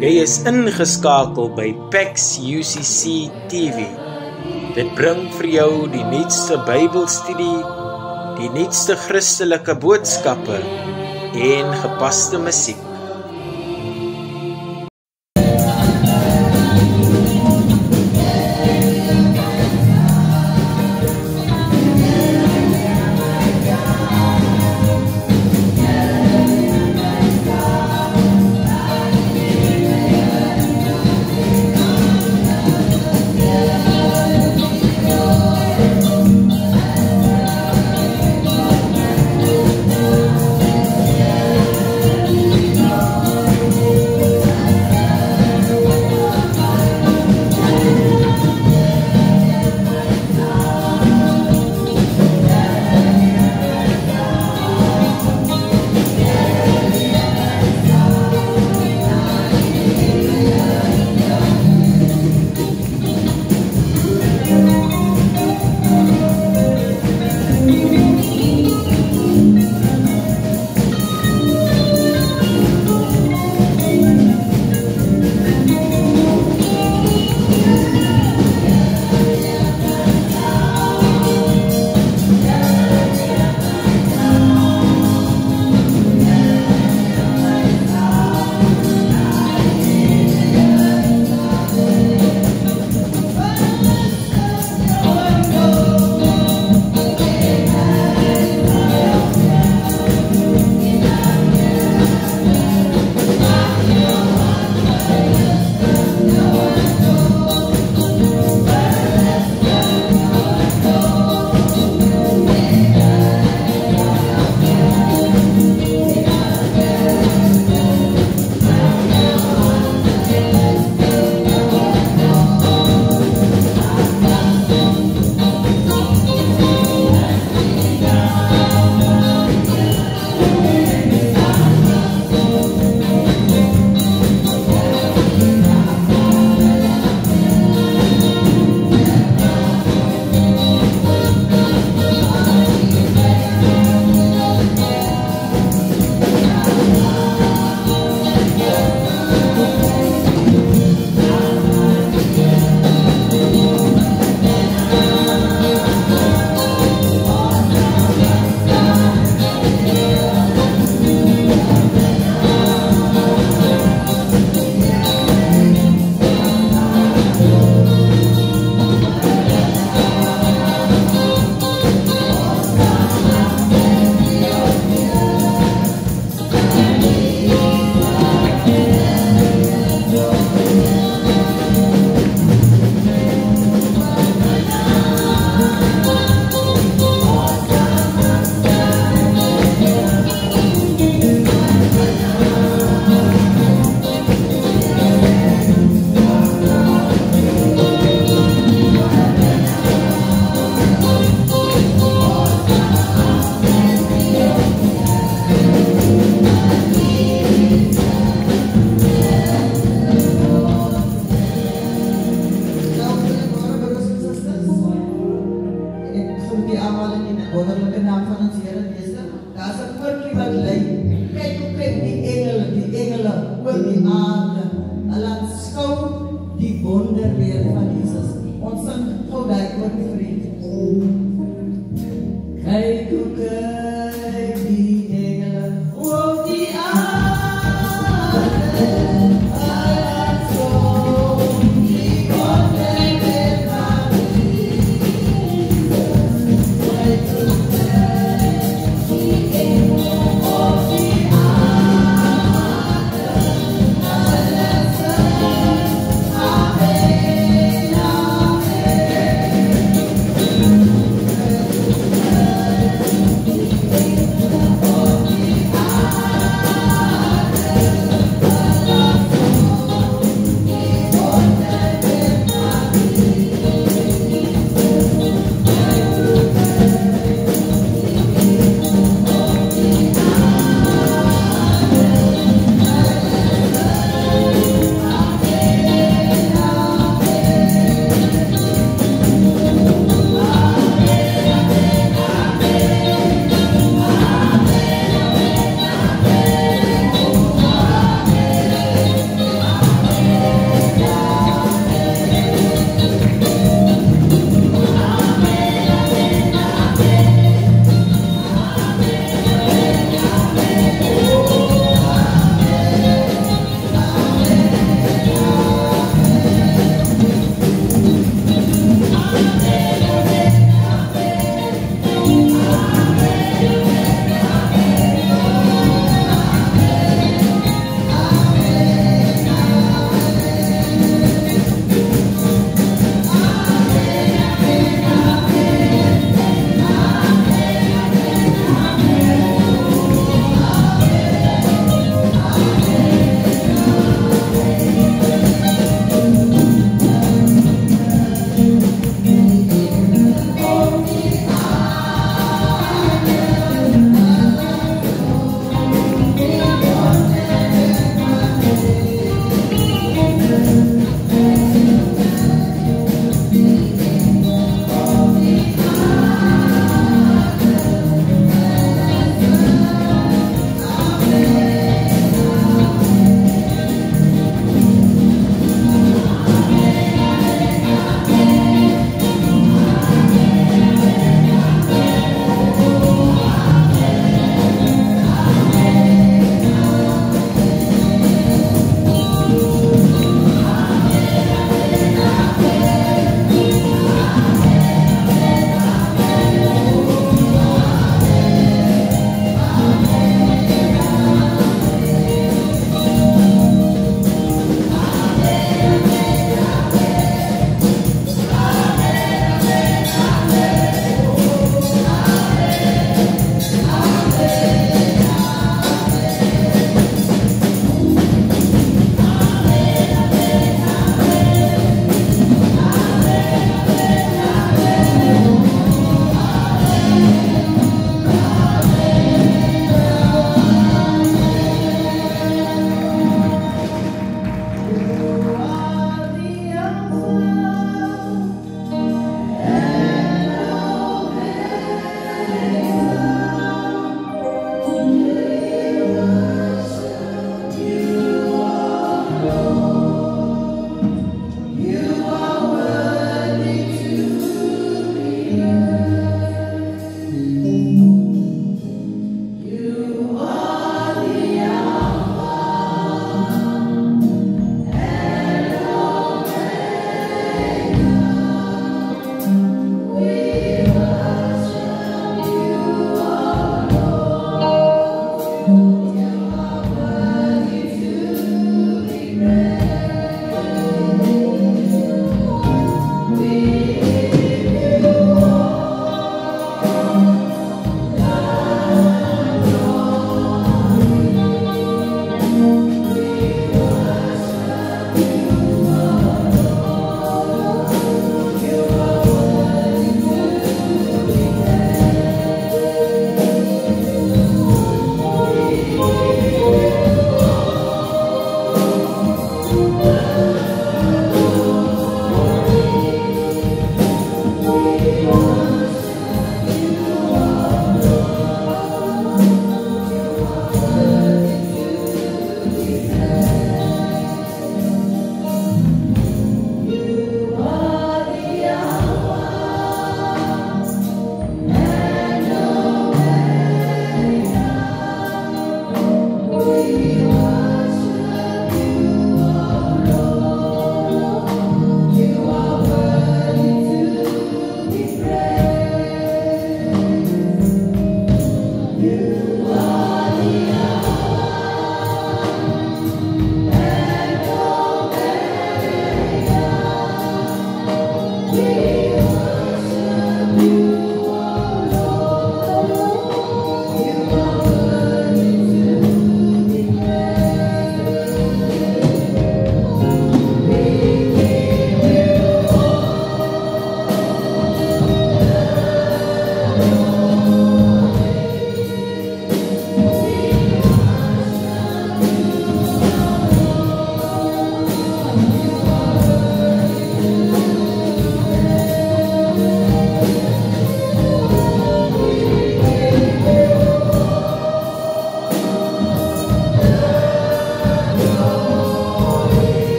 Jy is ingeskakel by PAX UCC TV. Dit bring vir jou die nuutste Bybelstudie, die nuutste Christelike boodskappe en gepaste musiek.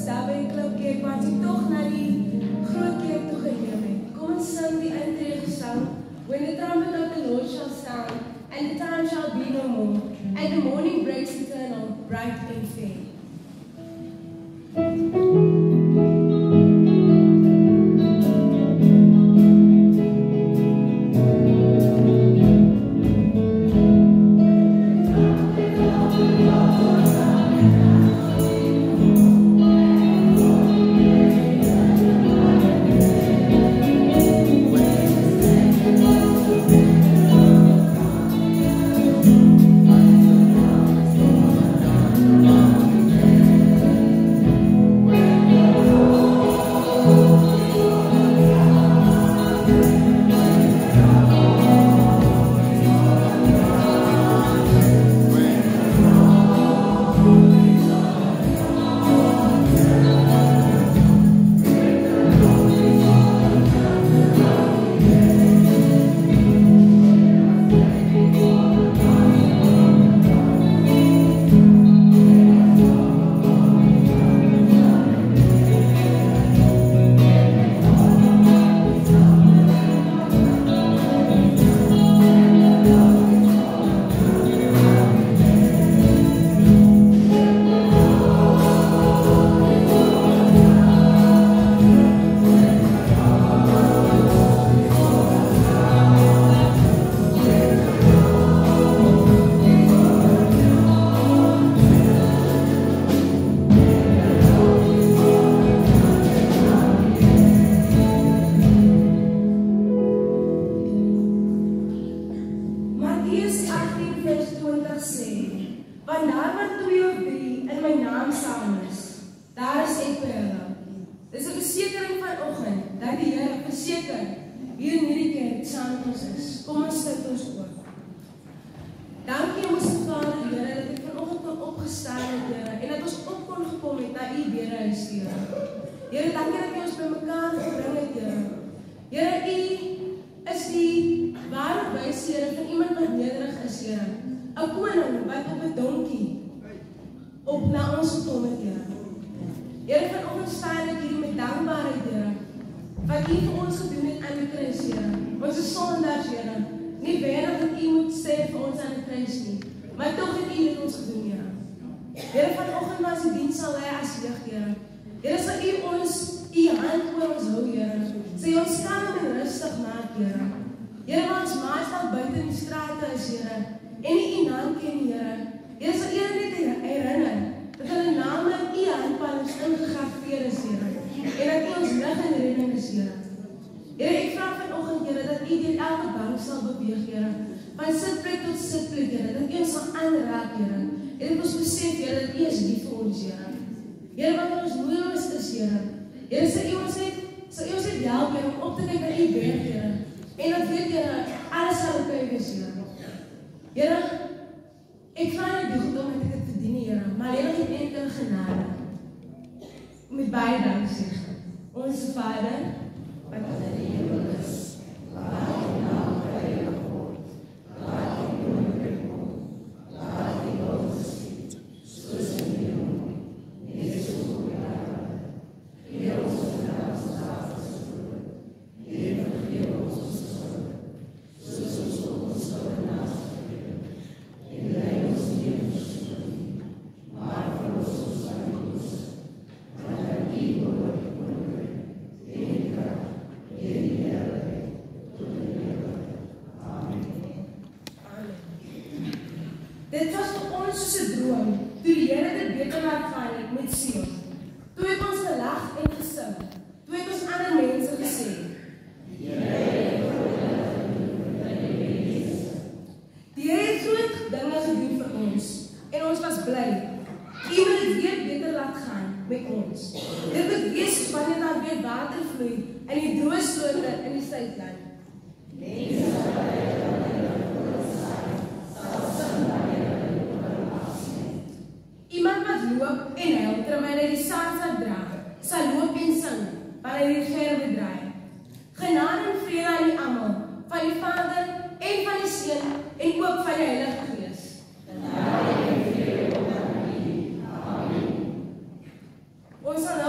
daar by die klipkerk waar sy tog na die groot kerk toe geneem het. Kom ons sing die intregesang. When the trumpet of the Lord shall sound, and the time shall be no more, and the morning breaks eternal, bright and fair. Ons sal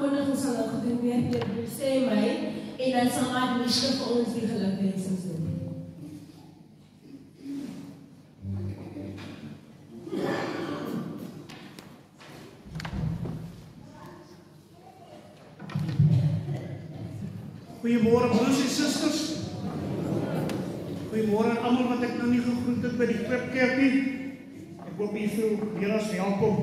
aankondiging sal nou gedoen word deur Bruce en my, en dan sal Agnieszka vir ons die gelukwensings doen. Goeiemôre broers en susters. Goeiemôre aan almal wat ek nou nie gegroet het by die Klipkerk nie. Ek hoop julle voel weer as welkom.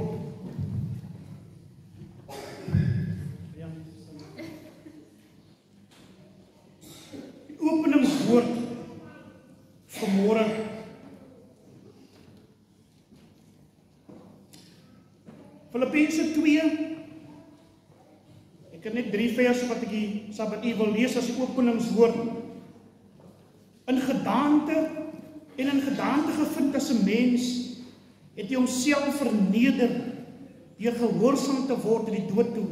Die openingswoord vanmôre Filippense 2. Ek het net 3 verse wat ek die Sabbat wil lees as die openingswoord. In gedaante gevind as 'n mens, het hy homself verneder deur gehoorsaam te word in die dood toe.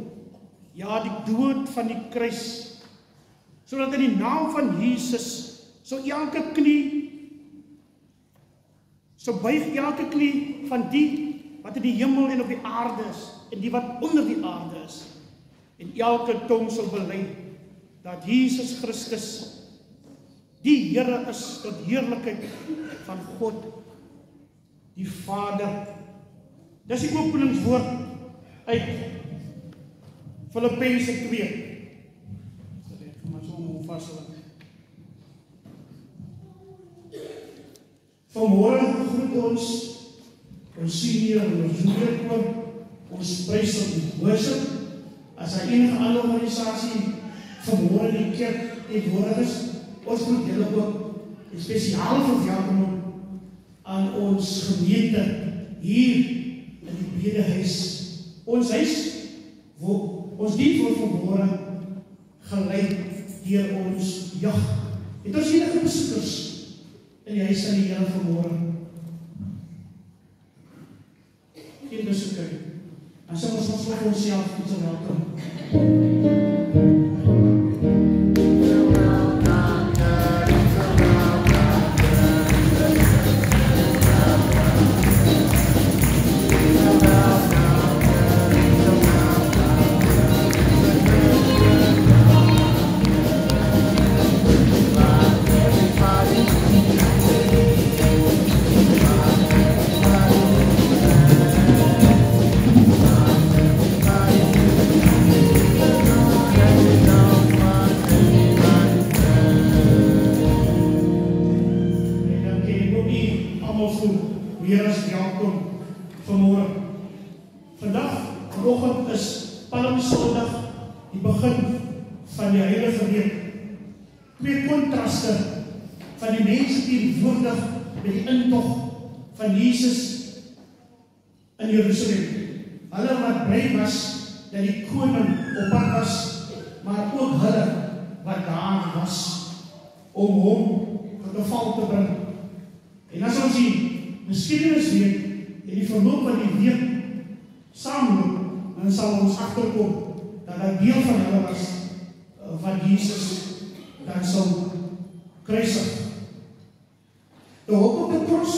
Ja, die dood van die kruis. Sodat in die naam van Jesus sou buig elke knie van die wat in die hemel en op die aarde is en die wat onder die aarde is. En elke tong sal bely dat Jesus Christus die Here is tot heerlikheid van God die Vader. Dis die openingswoord uit Filippense 2. Ek gaan maar so vasloop. Vanmôre groet ons senior en ons junior, ons prys op die worship. As hy enige ander organisasie vanmôre in die kerk teenwoordig is, ons moet julle ook 'n spesiale verwelkoming aan ons gemeente hier in die bedehuis. Ons huis, ons diens word vanmôre gelei deur ons jag. Het ons enige besoekers in die huis van die Here vanmôre? Geen besoeker. Dan sal ons vir onsself iets welkom. In Jerusalem. Hulle wat bly was dat die koning op pad was, maar ook hulle wat daar was om hom tot 'n val te bring. En as ons die geskiedenis weet en die verloop van die week saamloop, dan sal ons agterkom dat dit deel van hulle was wat Jesus dan sal kruisig. De hoop op die kruis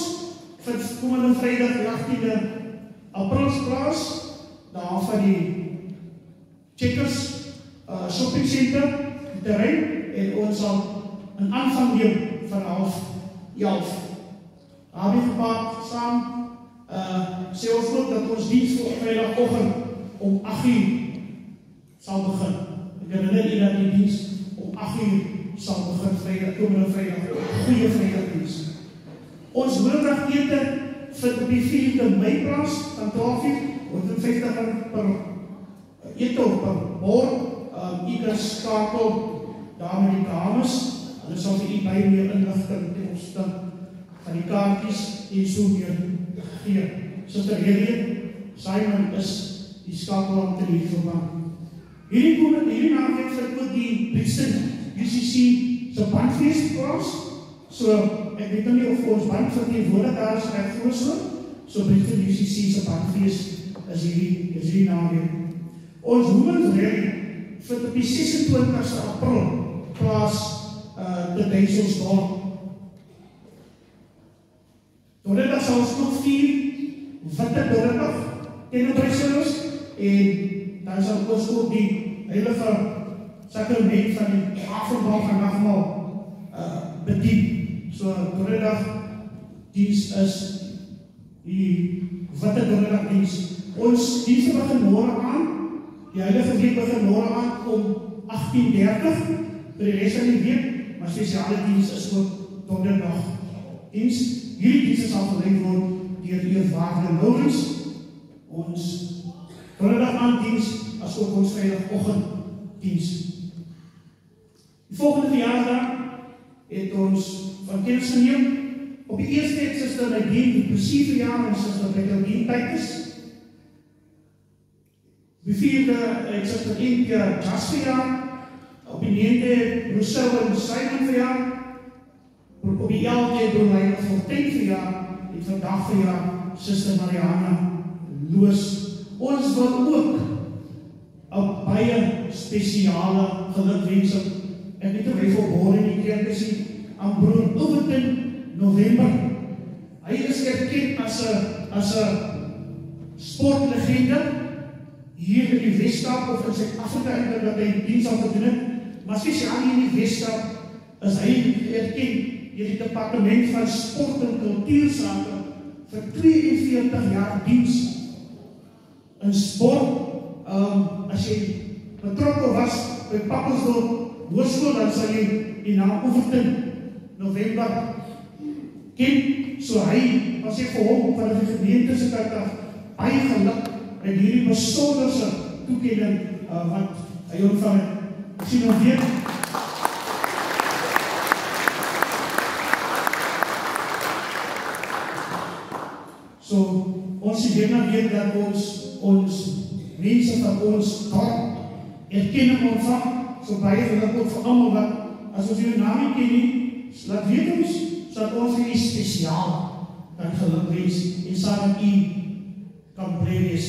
vir komende Vrydag die 18de Aprilsplaas, daar van die Checkers shopping center, die terrein, en ons sal een aanvang neem van 11:30. Daar het gepaard saam, sê ons ook dat ons diens vir Vrydagoggend om 8:00 sal begin. Ek herinner u dat die diens om 8:00 sal begin Vrydag, komende Vrydag, goeie Vrydagdiens. Ons hoofdag ete vind op die 4de Mei plaas van 12:00, word R50 per ete of per bord. U kan skakel daar met die dames, hulle sal vir u baie meer inligting ten opsigte van die kaartjies en so meer gee. Suster Helene, Simon is die skakelaar om te lief verband. Hierdie naweek vind ook die Brixton UCC se bandfees plaas. So ek weet nou nie of ons band verteenwoordig daar is reg voor so Brixton UCC se bandfees is hierdie naweek. Ons Women's Rally vind op die 26 April plaas te Duiselsdorp. Donderdag sal ons nog 4 witte donderdag teenoor Brussels en dan sal ons ook die heilige sakrament van die avondmaal van nagmaal bedien. So donderdag diens is die witte donderdag diens. Ons dienste begin môre aan, die heilige week begin môre aan om 18:30 vir die res van die week, maar spesiale diens is ook donderdag diens. Hierdie dienste sal gelei word deur die eerwaarde Lourens, ons donderdag aan diens, as ook ons vrydagoggend diens. Die volgende verjaardag het ons van kennis geneem. Op die eerste het Suster Nadine die precies verjaardag en Suster Nadine Titus. Die vierde het Suster India Jas verjaardag. Op die 9de Rousseau en Simon verjaardag. Op die 11de het Brunei Fortuin verjaardag. En vandag verjaardag Suster Mariana Loos. Ons wil ook 'n baie spesiale gelukwensing. Ek het hom voorbore in die kerk gesien aan broer Overton November. Hy is erken as 'n sportlegende hier in die Wes-Kaap of in Suid-Afrika eintlik dat hy diens al gedoen het, maar spesiaal hier in die Wes-Kaap is hy erken deur die departement van sport en kultuursake vir 42 jaar diens in sport. As jy betrokke was by Pappelsdorp Hoërskool, dan sal jy die naam Overton November ken. So hy, as ek vir hom van die gemeente se kant af baie geluk met hierdie besonderse toekenning wat hy ontvang het. Ek sien hom weer. So ons sien weer weet dat ons mense van ons dorp erkenning ontvang. So baie geluk ook vir almal wat, as ons jou naam nie ken nie, laat weet ons, sodat ons vir u spesiaal kan geluk wens en saam met u kan bly wees.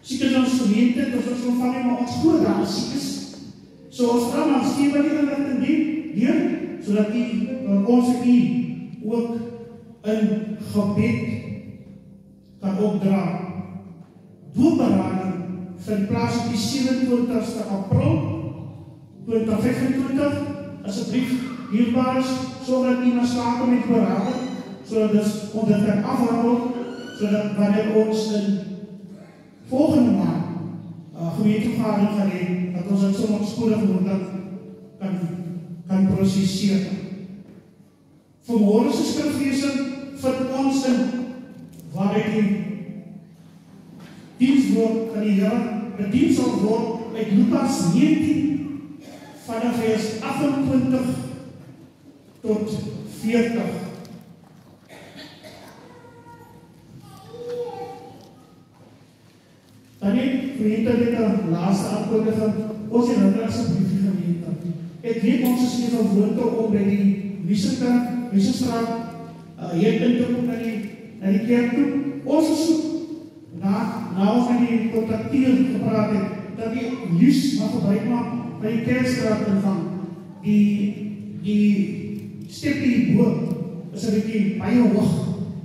Siekes ons gemeente, ons ontvang nie, maar ons glo daar is siekes. So ons vra maar stuur wat die inligting deur, sodat ons vir u ook in gebed kan opdra. Doopberading vind plaas op die 27ste April 2025. Asseblief hierbaar is, sodat u na skakel met berading, sodat dit kan afhandel, sodat wanneer ons in volgende maand gemeentevergadering gaan hê, dat ons dit so spoedig moontlik kan prosesseer. Vanmôre se skriflesing vind ons in waar die dienswoord van die Here bedien sal word uit Lukas 19 vanaf vers 28 tot 40. Dan het gemeente dit 'n laaste aankondiging. Ons het nou asseblief die gemeente. Ek weet ons is nie gewoonte om by die Wiesenstraat hier in te kom na die kerk toe. Ons is na ons met die kontakteer gepraat het, dat die liefst mag gebruik maak by die kerkstraat invang. Die stepie boom is 'n bietjie baie hoog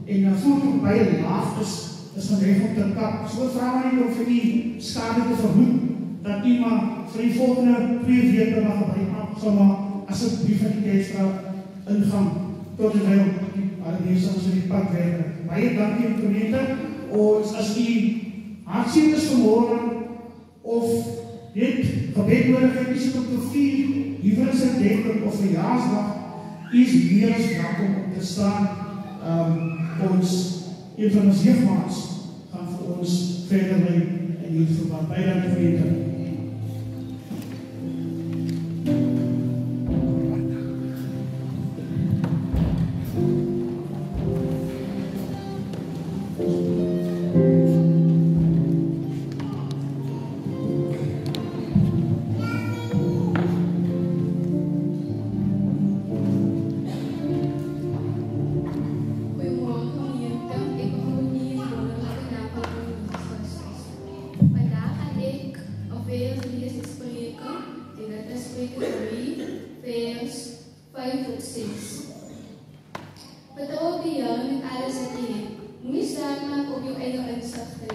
en voel baie laag is geneig om te kap. So vra maar nie om vir die skade te verhoed, dat u maar vir die volgende 2 weke mag gebruik maak, sal maar asseblief in die kerkstraat ingang, tot die wel die ons in die pad werken. Baie dankie gemeente. As u hartseer is vanmôre of dit gebed nodig het, is dit om te vier huweliksherdenking of verjaarsdag, is meer as welkom om te staan. Een van ons jeugmaats gaan vir ons verder lei in hierdie verband. Baie dankie gemeente. Vertrouw op die Here met alles wat jy het. Moenie staat maak op jou eie insigte.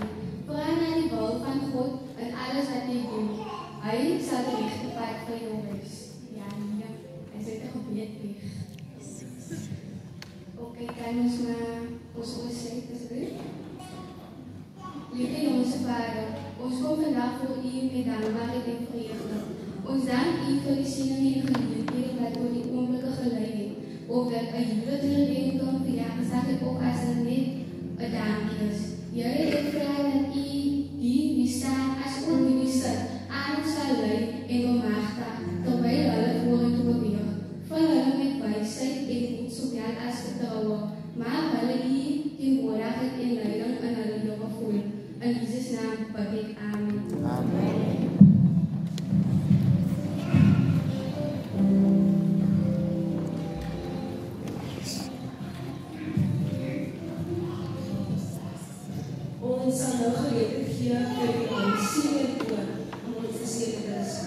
Vra na die wil van God in alles wat jy doen. Hy sal die regte pad vir jou wys. Ja, nee, hy sê dit gebed weg. Oké, kan ons maar ons sê, asseblief. Lieve Hemelse Vader, ons kom vandag voor U met dankbaarheid en vreugde. Ons dank U vir die siening en geleenthede wat oor die oomblikke gelei het, of dat 'n huwelik herdenking kan verjaardag het ook as dit net 'n dankie is. Here, ek vra dat U die staan as ongewiser aan ons sal lei en bemagtig, terwyl hulle vorentoe beweeg. Vul hulle met wysheid en moed sowel as vertroue, maar hulle U teenwoordigheid en leiding in hulle lewe voel. In Jesus' naam bid ek, amen. Amen. Ons sal nou geleentheid gee vir die aansienlike toon om ons gesegde te sê.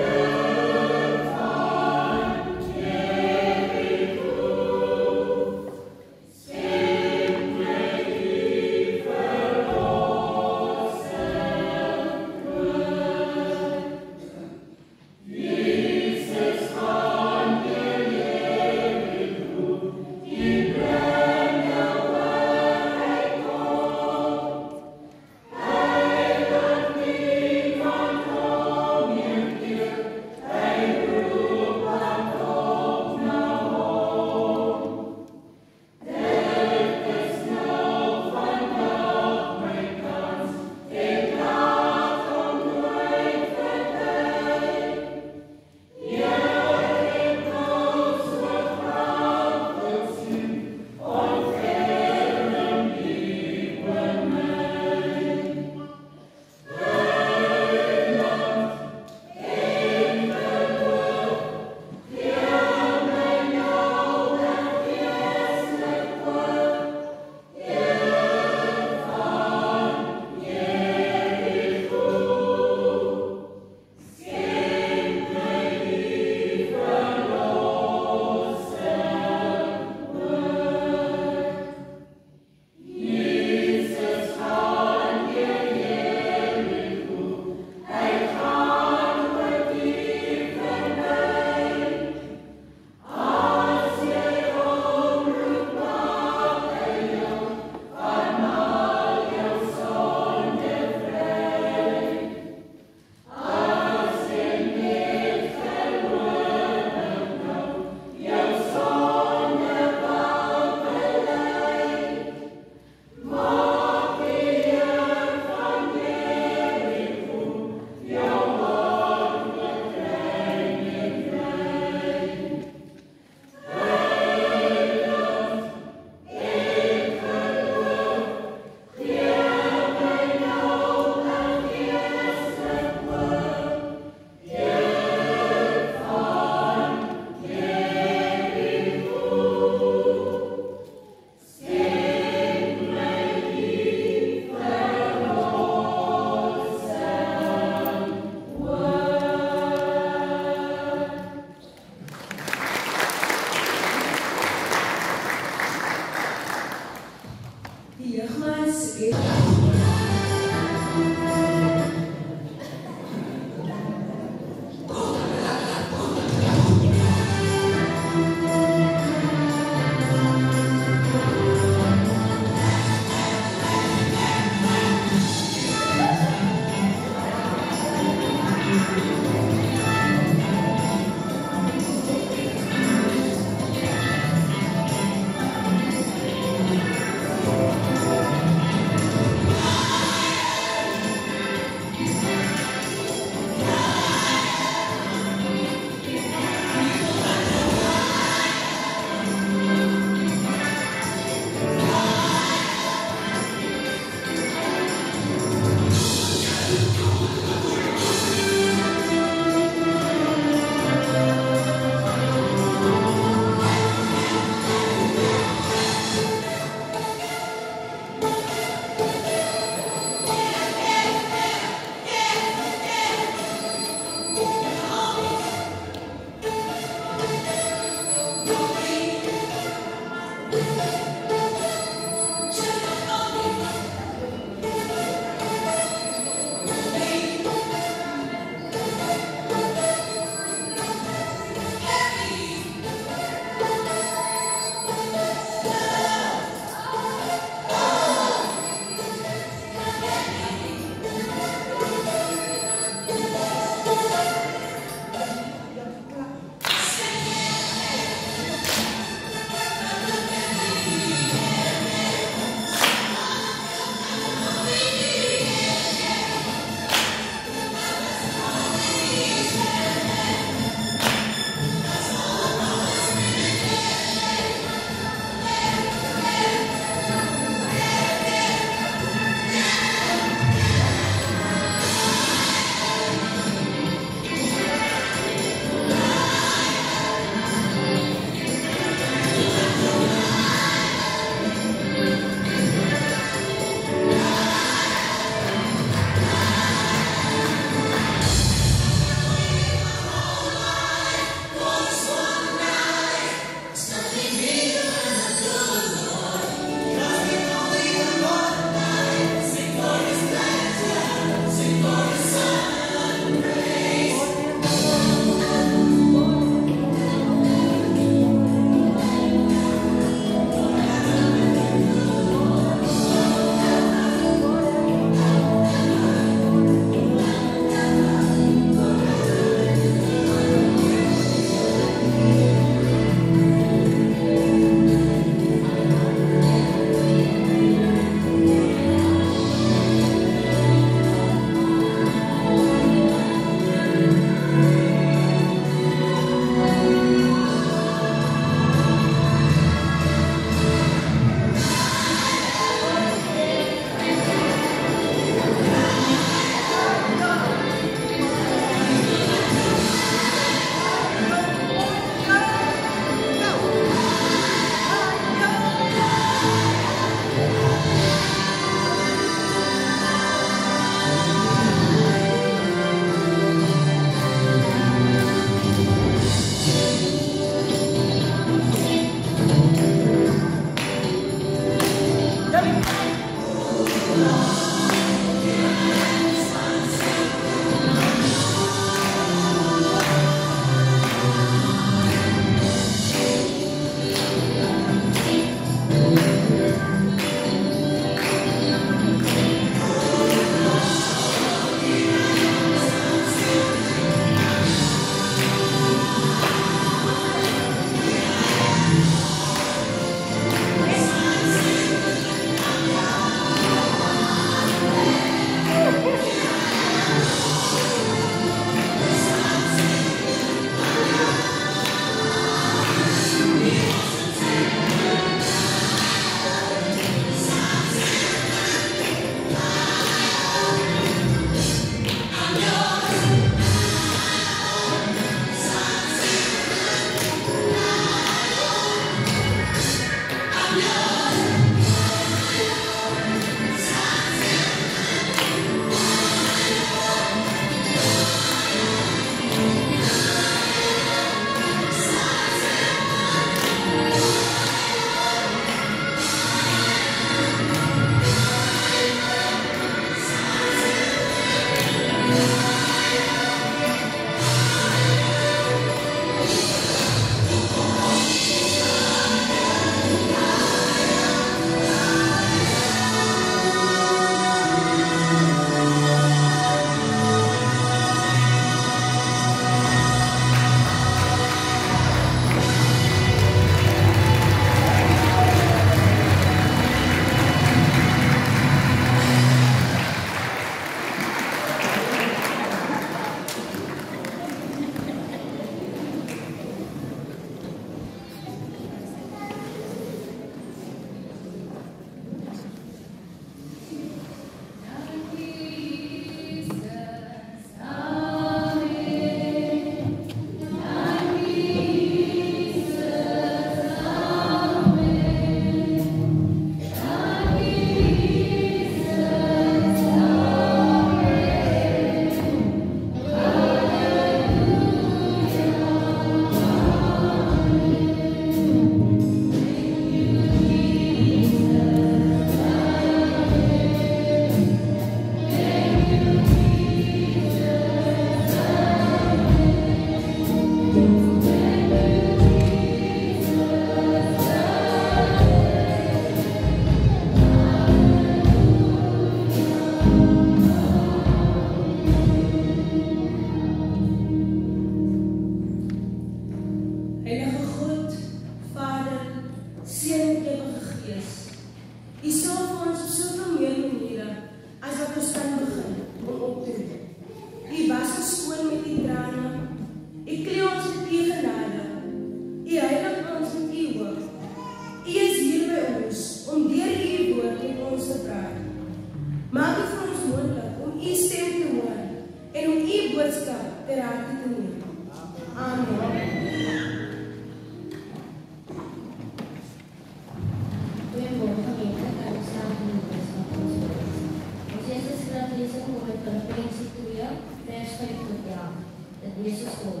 skool.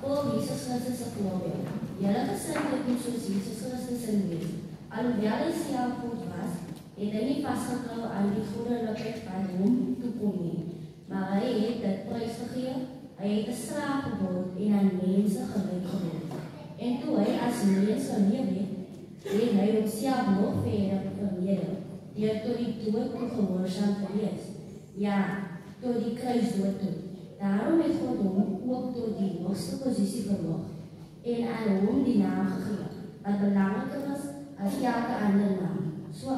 Volg Jesus Christus se voorbeeld. Julle gesin het nie soos Jesus Christus in wees. Alhoewel hy self God was, het hy nie vasgeklou aan die goederlikheid van hom toekom nie. Maar hy het dit prysgegee, hy het 'n slaaf geword en aan mense gelyk geword. En toe hy as mens geleef het hy homself nog verder verneder, deur tot die dood toe gehoorsaam te wees. Ja, tot die kruisdood toe. Daarom het God hom ook tot die hoogste posisie verhoog en aan hom die naam gegee, wat belangriker was as elke ander naam. So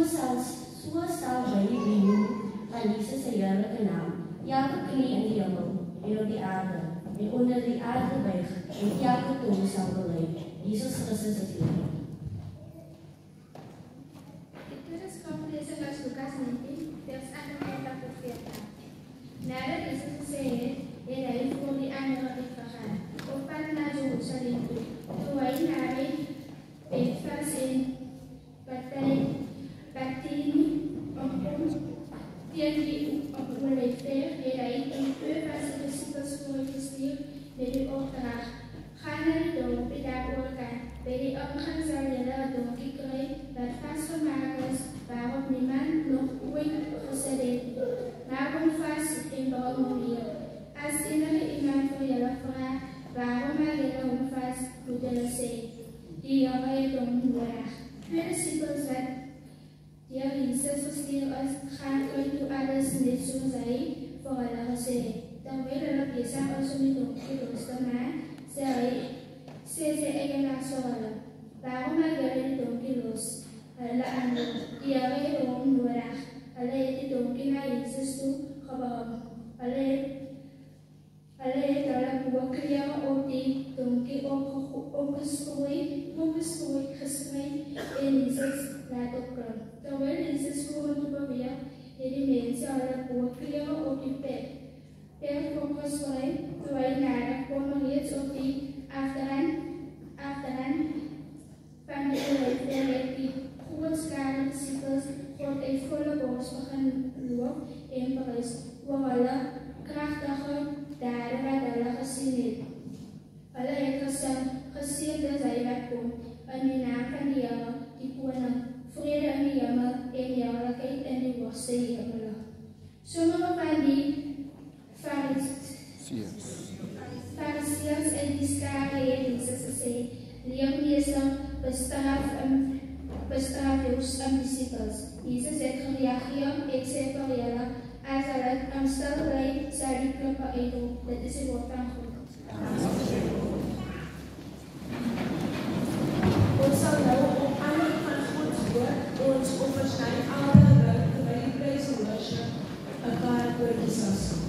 sal hy die noem van Jesus se heerlike naam, elke knie in die hemel en op die aarde en onder die aarde buig en elke tong sal bely, Jesus Christus is Heer. Die toeriskom lees uit Lukas 19, vers 38 tot 40. Nadat Jesus gesê het hy voor die ander uitgegaan, op pad na Jerusalem toe. Toe hy naby Betfage en Bethany omkom teen die Olijfberg, het hy en 2 van sy disippels voorgestuur met die opdrag: gaan na die dorpie daar oorkant. By die ingang sal julle 'n donkie kry wat vasgemaak is, waarop niemand nog ooit gesit het. Maak hom vas en bou hom weer. As enige iemand vir julle vra, waarom maak julle hom vas, moet julle sê, die Here het hom nodig. 2 disippels wat deur Jesus gestuur is, gaan uit toe alles net soos hy vir hulle gesê het. Terwyl hulle besig is om die donkie los te maak, sê sy eienaar so hulle: waarom maak julle die donkie los? Hulle antwoord: die Here het hom nodig. Hulle het die donkie na Jesus toe gebring. Hulle het hulle boerklere op die donkie gespreid en Jesus laat opklim. Terwyl Jesus vorentoe beweeg, het die mense hulle boerklere op die perd gespreid. Toe hy nader kom, reeds op die achterrand van die Olijfberg het die groot skare disippels God uit volle bors begin loop en prys oor hulle kragtige dade wat hulle gesien het. Hulle het gesing: geseënd is hy wat kom in die naam van die Here, die Koning, vrede in die hemel en heerlikheid in die hoogste hemel. Sommige van die Fariseërs en die skare het Jesus gesê: leermeester, bestraf jou disippels. Jesus het gereageer: ek sê vir julle, as hulle stil bly, sal die klippe uitroep. Dit is die woord van God. Ons sal nou op aanleiding van Gods woord ons offers na die Vader bring terwyl die praise and worship 'n paar woordjies sal sing.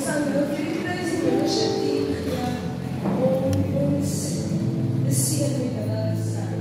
sal nou vir die praise and worship team gee om ons te seën met hulle sang.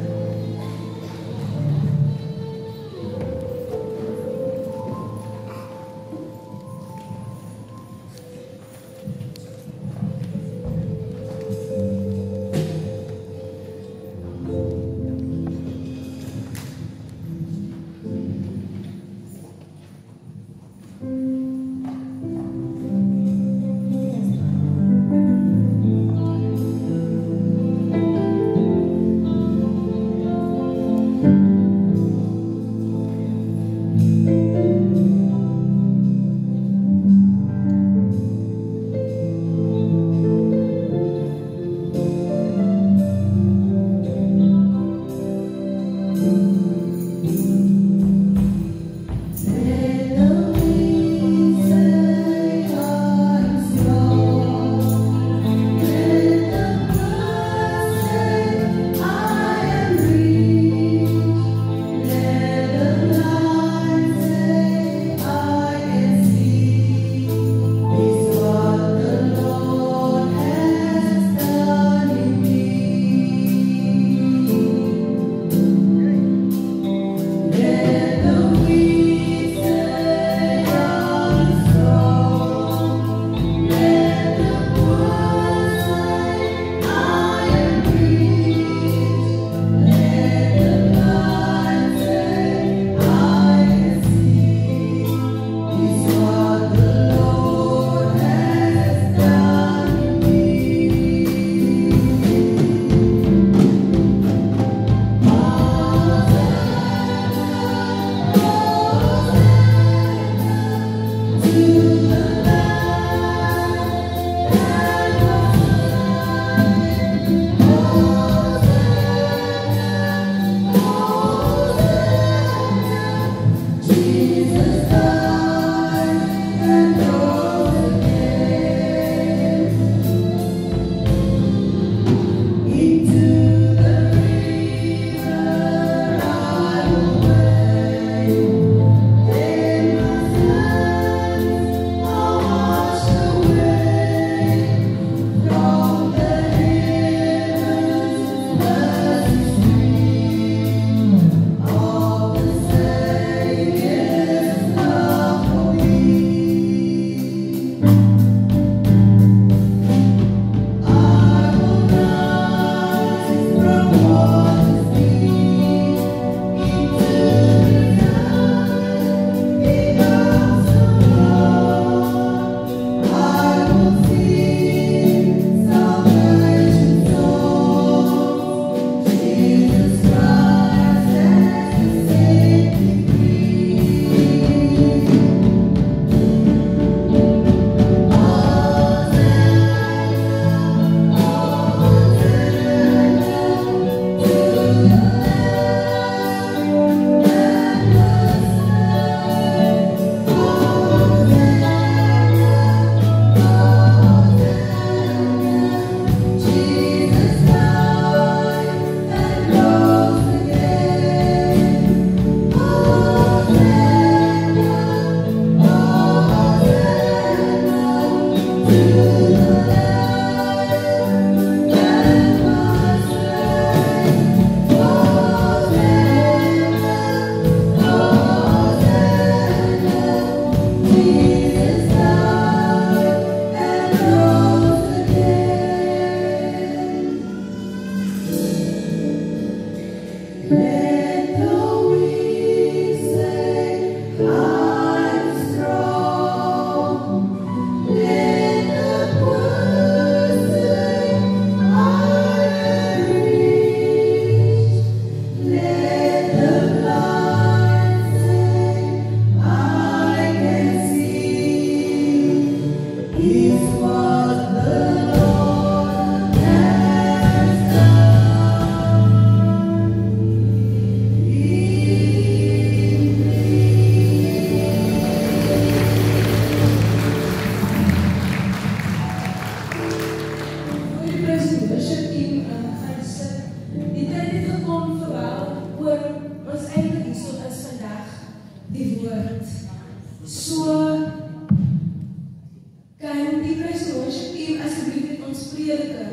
Kan die praise and worship team asseblief met ons prediker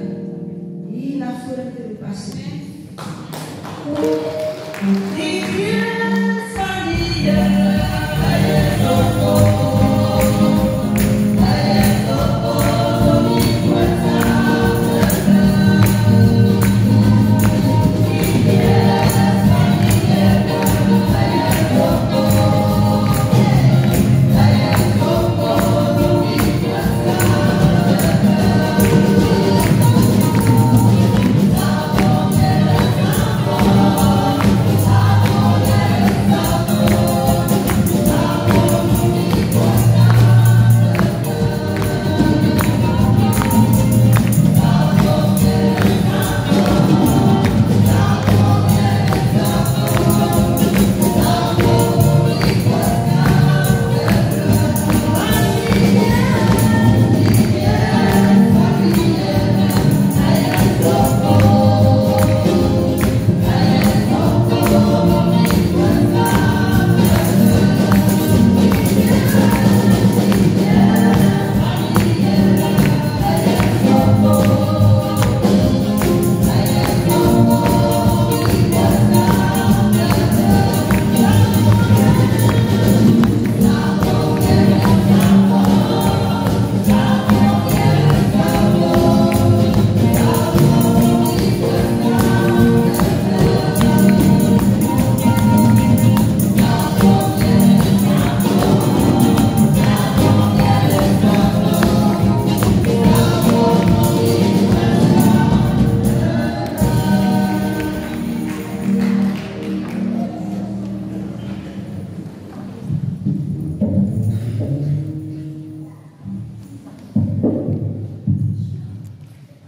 hier na vore te roep asseblief. Die Heer van die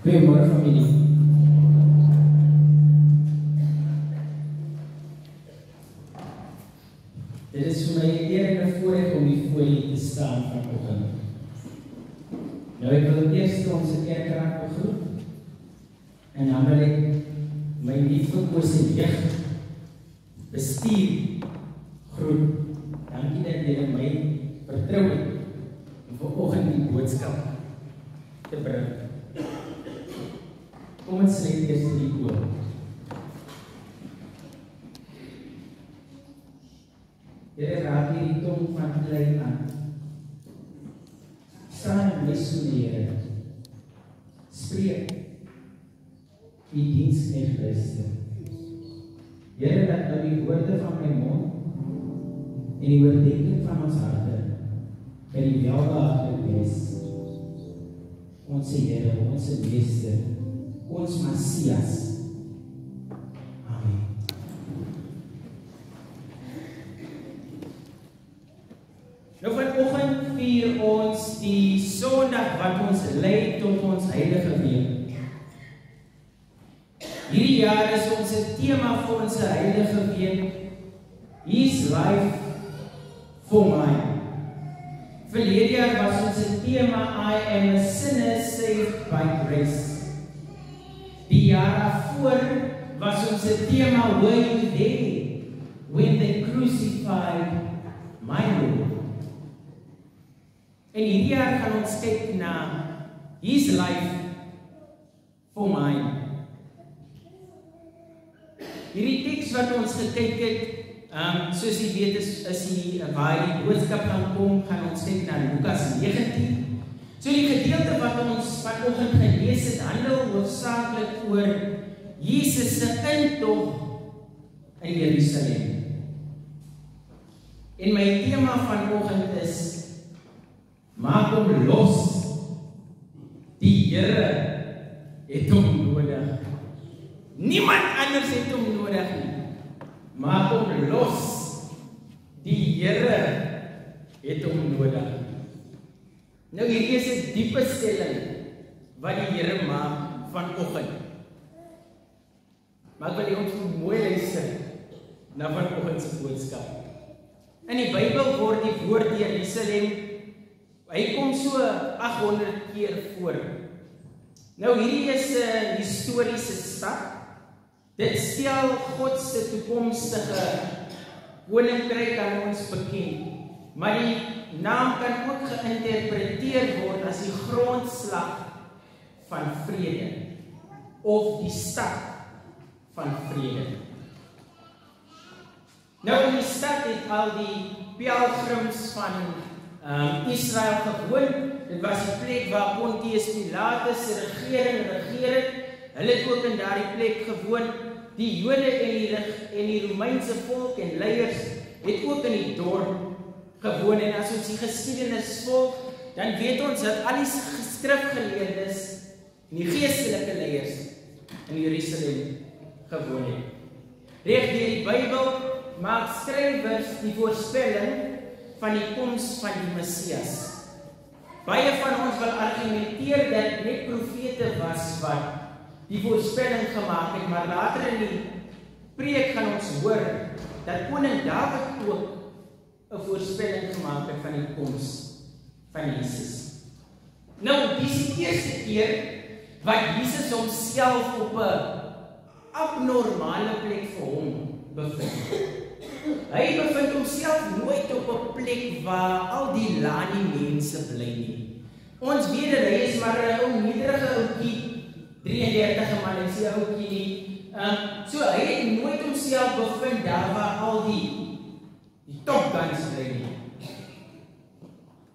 Goeiemôre familie. Dit is vir my 'n eer en 'n voorreg om hier voor julle te staan vanoggend. Nou ek wil eers ons kerkraad begroet en dan wil ek my liefgekose jeug bestuur groet. Dankie dat julle my vertrou het om vanoggend die boodskap te bring. Kom ons sluit eers die oë. Here, raak hierdie tong van klein aan. Staan in my soene, Here. Spreek die diensknegt luister. Here, dat nou die woorde van my mond en die oordeenking van ons harte by die welbehaaglik wees. Ons Here, ons Meester, ons Messias. Amen. Nou vanoggend vier ons die Sondag wat ons lei tot ons heilige week. Hierdie jaar is ons tema vir ons heilige week His life for mine. Verlede jaar was ons tema I am a sinner saved by grace. Die jaar voor was ons tema Were you there when they crucified my Lord? En hierdie jaar gaan ons kyk na His life for mine. Hierdie teks wat ons gekyk het, soos jy weet is die waar die boodskap gaan kom, gaan ons kyk na Lukas 19. So die gedeelte wat ons vanoggend gelees het, handel hoofsaaklik oor Jesus se intog in Jerusalem. En my tema vanoggend is maak hom los. Die Here het hom nodig. Niemand anders het hom nodig nie. Maak hom los. Die Here het hom nodig. Nou hierdie is 'n diepe stelling wat die Here maak vanoggend. Maar ek wil ons mooi luister na vanoggend se boodskap. In die Bybel word die woord Jerusalem, hy kom so 800 keer voor. Nou hierdie is 'n historiese stad. Dit stel God se toekomstige koninkryk aan ons bekend. Maar die naam kan ook geïnterpreteer word as die grondslag van vrede of die stad van vrede. Nou in die stad het al die pelgrims van Israel gewoon. Dit was die plek waar Pontius Pilatus se regering regeer het. Hulle het ook in daardie plek gewoon. Die Jode en die Romeinse volk en leiers het ook in die dorp gewoon. En as ons die geskiedenis volg, dan weet ons dat al die skrifgeleerdes en die geestelike leiers in Jerusalem gewoon het. Reg deur die Bybel maak skrywers die voorspelling van die koms van die Messias. Baie van ons wil argumenteer dat net profete was wat die voorspelling gemaak het, maar later in die preek gaan ons hoor dat koning Dawid ook 'n voorspelling gemaak het van die koms van Jesus. Nou, dis die eerste keer wat Jesus homself op 'n abnormale plek vir hom bevind. Hy bevind homself nooit op 'n plek waar al die lani mense bly nie. Ons weet dat hy is maar 'n ou nederige ouetjie, 33 man is hy ouetjie nie. So hy het nooit homself bevind daar waar al die top guns bly nie.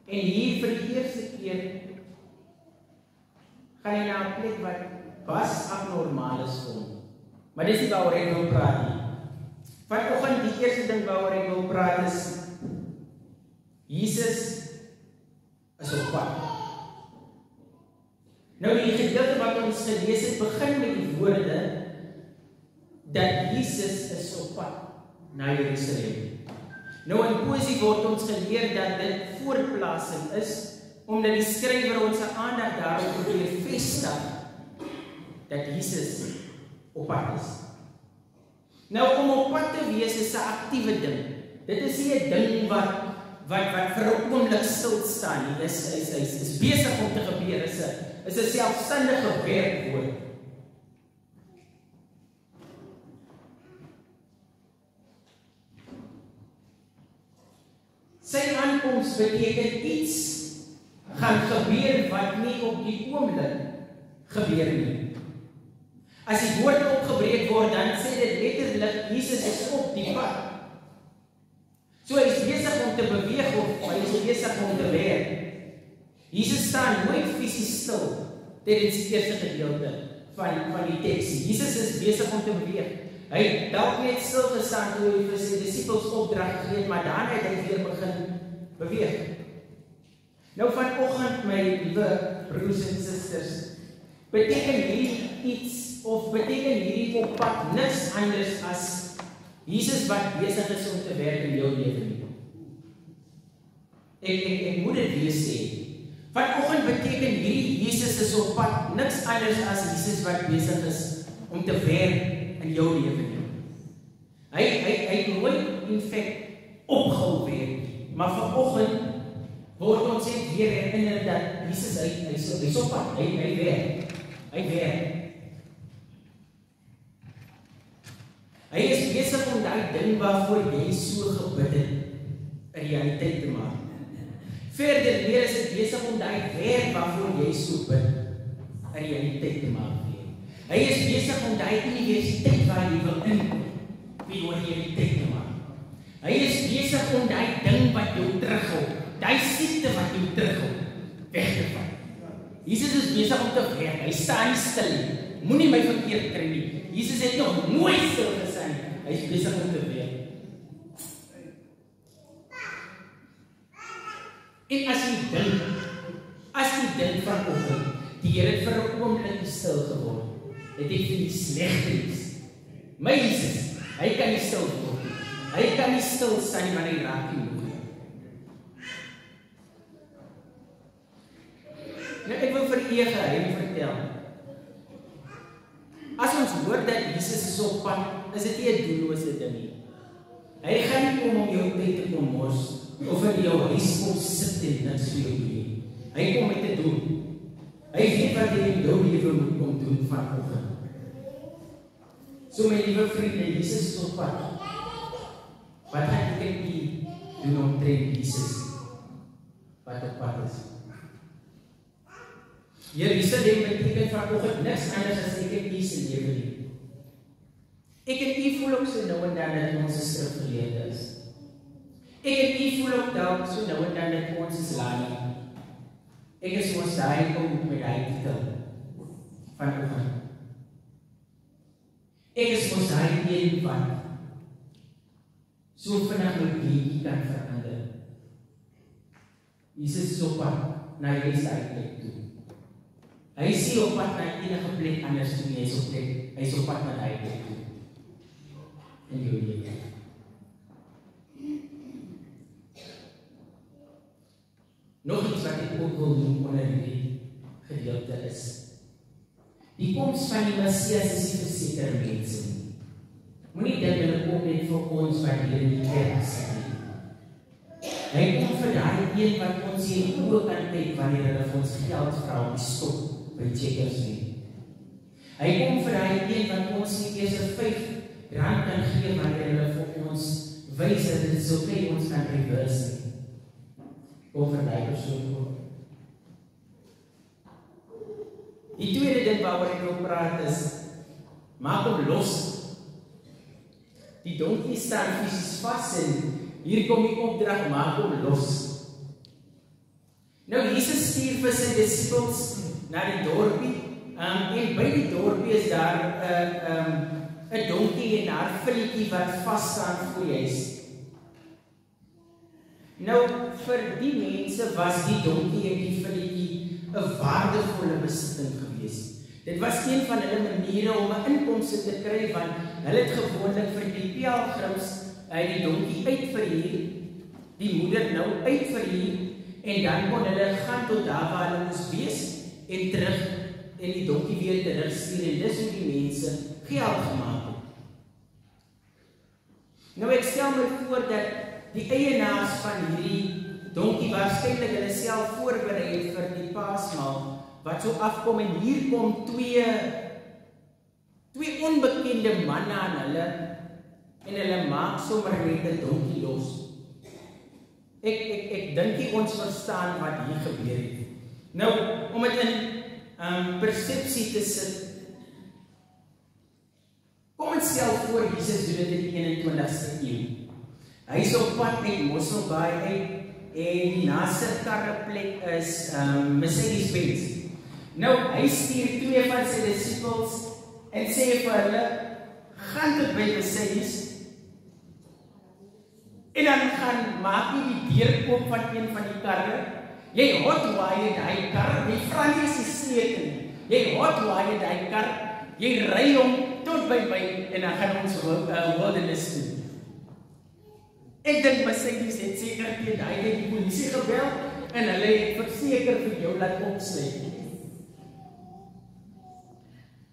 En hier vir die eerste keer gaan hy na 'n plek wat was abnormaal is vir hom. Maar dis nie waaroor ek wil praat nie. Vanoggend die eerste ding waaroor ek wil praat is Jesus is op pad. Nou die gedeelte wat ons gelees het begin met die woorde dat Jesus is op pad na Jerusalem. Nou in poesie word ons geleer dat dit voorplasing is omdat die skrywer ons aandag daarop probeer vestig dat Jesus op pad is. Nou om op pad te wees is 'n aktiewe ding. Dit is nie 'n ding wat vir 'n oomblik stil staan nie. Dit is besig om te gebeur. Is 'n selfstandige werkwoord. Sy aankoms beteken iets gaan gebeur wat nie op die oomblik gebeur nie. As die woord opgebreek word, dan sê dit letterlik Jesus is op die pad. So hy is besig om te beweeg of hy is besig om te werk. Jesus staan nooit fisies stil tydens die eerste gedeelte van die teks. Jesus is besig om te beweeg. Hy het dalk net stil gestaan toe hy vir sy disippels opdrag gegee het, maar daarna het hy weer begin beweeg. Nou vanoggend my liewe broers en susters, beteken hierdie iets of beteken hierdie op pad niks anders as Jesus wat besig is om te werk in jou lewe nie. Ek moet dit weer sê. Vanoggend beteken hierdie Jesus is op pad niks anders as Jesus wat besig is om te werk in jou lewe nie. Hy het nooit in feite opgehou werk nie. Maar vanoggend word ons net weer herinner dat Jesus hy is op pad. Hy werk. Hy werk. Hy is besig om daai ding waarvoor jy so gebid het 'n realiteit te maak. Verder weer is dit besig om daai werk waarvoor jy so bid 'n realiteit te maak. Hy is besig om daai universiteit waar jy wil in weer 'n realiteit te maak. Hy is besig om daai ding wat jou terughou, daai siekte wat jou terughou, weg te vat. Jesus is besig om te werk. Hy staan nie stil nie. Moenie my verkeerd kry nie. Jesus het nog nooit stil gestaan nie. Hy is besig om te werk. En as jy dink vanoggend, die Here het vir 'n oomblik stil geword. Het vir die slegte is. My Jesus, hy kan nie stil word. Hy kan nie stil staan nie, want hy raak nie. Nou ek wil vir u 'n geheim vertel. As ons hoor dat Jesus is op pad, is dit nie 'n doellose ding nie. Hy gaan nie kom om jou tyd te kom mors of in jou huis kom sit en niks vir jou doen. Hy kom met te doen. Hy weet wat jy in jou lewe moet kom doen vanoggend. So my liewe vriende, Jesus is op pad. Wat gaan ek doen omtrent Jesus? wat op pad is. Jerusalem beteken vanoggend niks anders as ek en u se lewe nie. Ek en u voel ook so nou en dan dat ons 'n skrifgeleerde is. Ek en u voel ook dalk so nou en dan dat ons is laai. Ek is ons daai kom met daai titel vanoggend. Ek is ons daai een wat so vinnig my lewe kan verander. Jesus is op pad na die plek toe. Hy is nie op pad na enige plek anders toe nie, hy is op pad na die plek toe. En jou lewe. Nog iets wat ek ook wil doen onder die gedeelte is. Die koms van die Messias is nie verseker mense nie. Moenie dink hulle kom net vir ons wat hier in die kerk sit nie. Hy kom vir daai een wat ons hier in oë kan kyk wanneer hulle vir ons geld vra om die stop by checkers nie. Hy kom vir daai een wat ons nie eers R5 kan gee wanneer hulle vir ons wys dat dit so okay ons kan reverse nie. Kom vir daai persoon ook. Die tweede ding waaroor ek wil praat is, maak hom los. Die donkie staan fisies vas en hier kom die opdrag, maak hom los. Nou, Jesus stuur vir sy disciples na die dorpie, en by die dorpie is daar 'n donkie en haar filletjie wat vas staan voor die huis. Nou, vir die mense was die donkie en die filletjie 'n waardevolle besitting gewees. Dit was een van hulle maniere om 'n inkomste te kry, want hulle het gewoonlik vir die pelgrims die donkie uitverhuur, die moeder nou uitverhuur, en dan kon hulle gaan tot daar waar hulle moes wees, en terug, en die donkie weer terugstuur, en dis hoe die mense geld gemaak het. Nou ek stel my voor dat die eienaars van hierdie donkie waarskynlik hulle self voorberei het vir die paasmaal, wat so afkom, en hier kom twee onbekende manne aan hulle, en hulle maak sommer net 'n donkie los. Ek dink nie ons verstaan wat hier gebeur het. Nou, om dit in persepsie te sit, kom ons stel voor Jesus doen dit in die 21ste eeu. Hy is op pad met Mosselbaai uit, en die naaste karreplek is Mercedes-Benz. Nou, hy stuur twee van sy disciples en sê vir hulle, gaan tot by Mercedes, en dan gaan maak jy die deur oop van een van die karre, jy hotwaaie die kar, jy vra nie as die sleutel nie, jy hotwaaie die kar, jy ry hom tot by my, en dan gaan ons wildernis toe. Ek dink Mercedes het seker die polisie gebel, en hulle het verseker vir jou laat opsluit.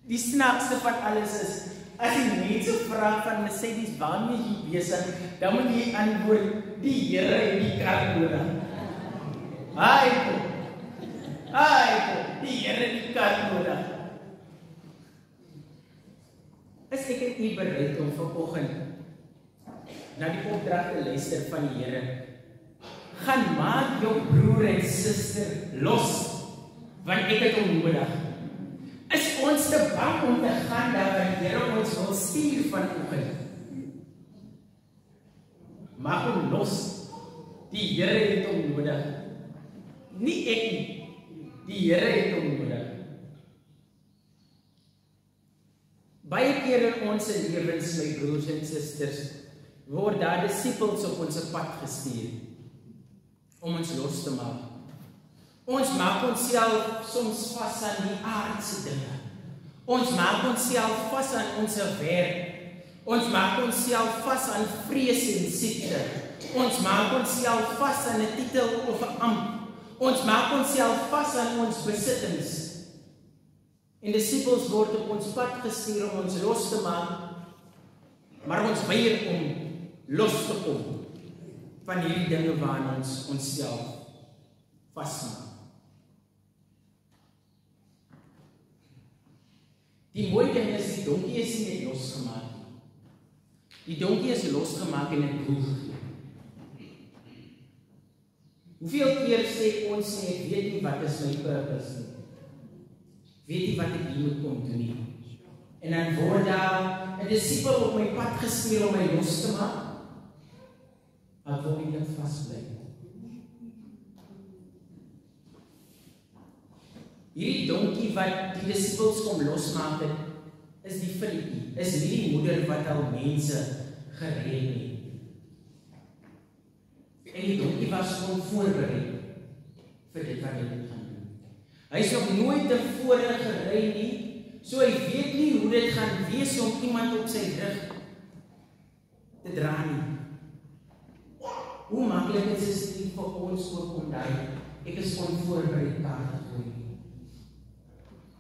Die snaakste van alles is, as die mense vraag van Mercedes, waarmee jy besig, dan moet jy antwoord, die Here en die kar nodig. Die Here en die kar nodig. Is ek nie bereid om vanoggend na die opdrag te luister van die Here? Gaan maak jou broer en suster los, want ek het hom nodig. Is ons te bang om te gaan daar waar die Here ons wil stuur vanoggend? Maak hom los. Die Here het hom nodig. Nie ek nie. Die Here het hom nodig. Baie keer in ons lewens, my broers en susters, word daar disippels op ons pad gestuur om ons los te maak. Ons maak onsself soms vas aan die aardse dinge. Ons maak onsself vas aan ons werk. Ons maak onsself vas aan vrees en siekte. Ons maak onsself vas aan 'n titel of 'n ampt. Ons maak onsself vas aan ons besittings. En disippels word op ons pad gestuur om ons los te maak, maar ons weier om los te kom van hierdie dinge waaraan ons onsself vasmaak. Die mooi ding is, die donkie is nie net losgemaak nie. Die donkie is losgemaak en 'n doel gegee. Hoeveel keer sê ons sê, ek weet nie wat is my purpose nie. Weet nie wat ek hier moet kom doen nie. En dan word daar 'n disipel op my pad gestuur om my los te maak. Ek wil nie dit vasbly. Hierdie donkie wat die disipels kom losmaak het, is die Filippie, is nie die moeder wat al mense gered het. En die donkie was gewoon voorbereid vir dit wat hy moet gaan doen. Hy is nog nooit tevore gery nie, so hy weet nie hoe dit gaan wees om iemand op sy rug te dra nie. Hoe maklik is dit nie vir ons ook om daai, ek is onvoorbereid kaart te gooi.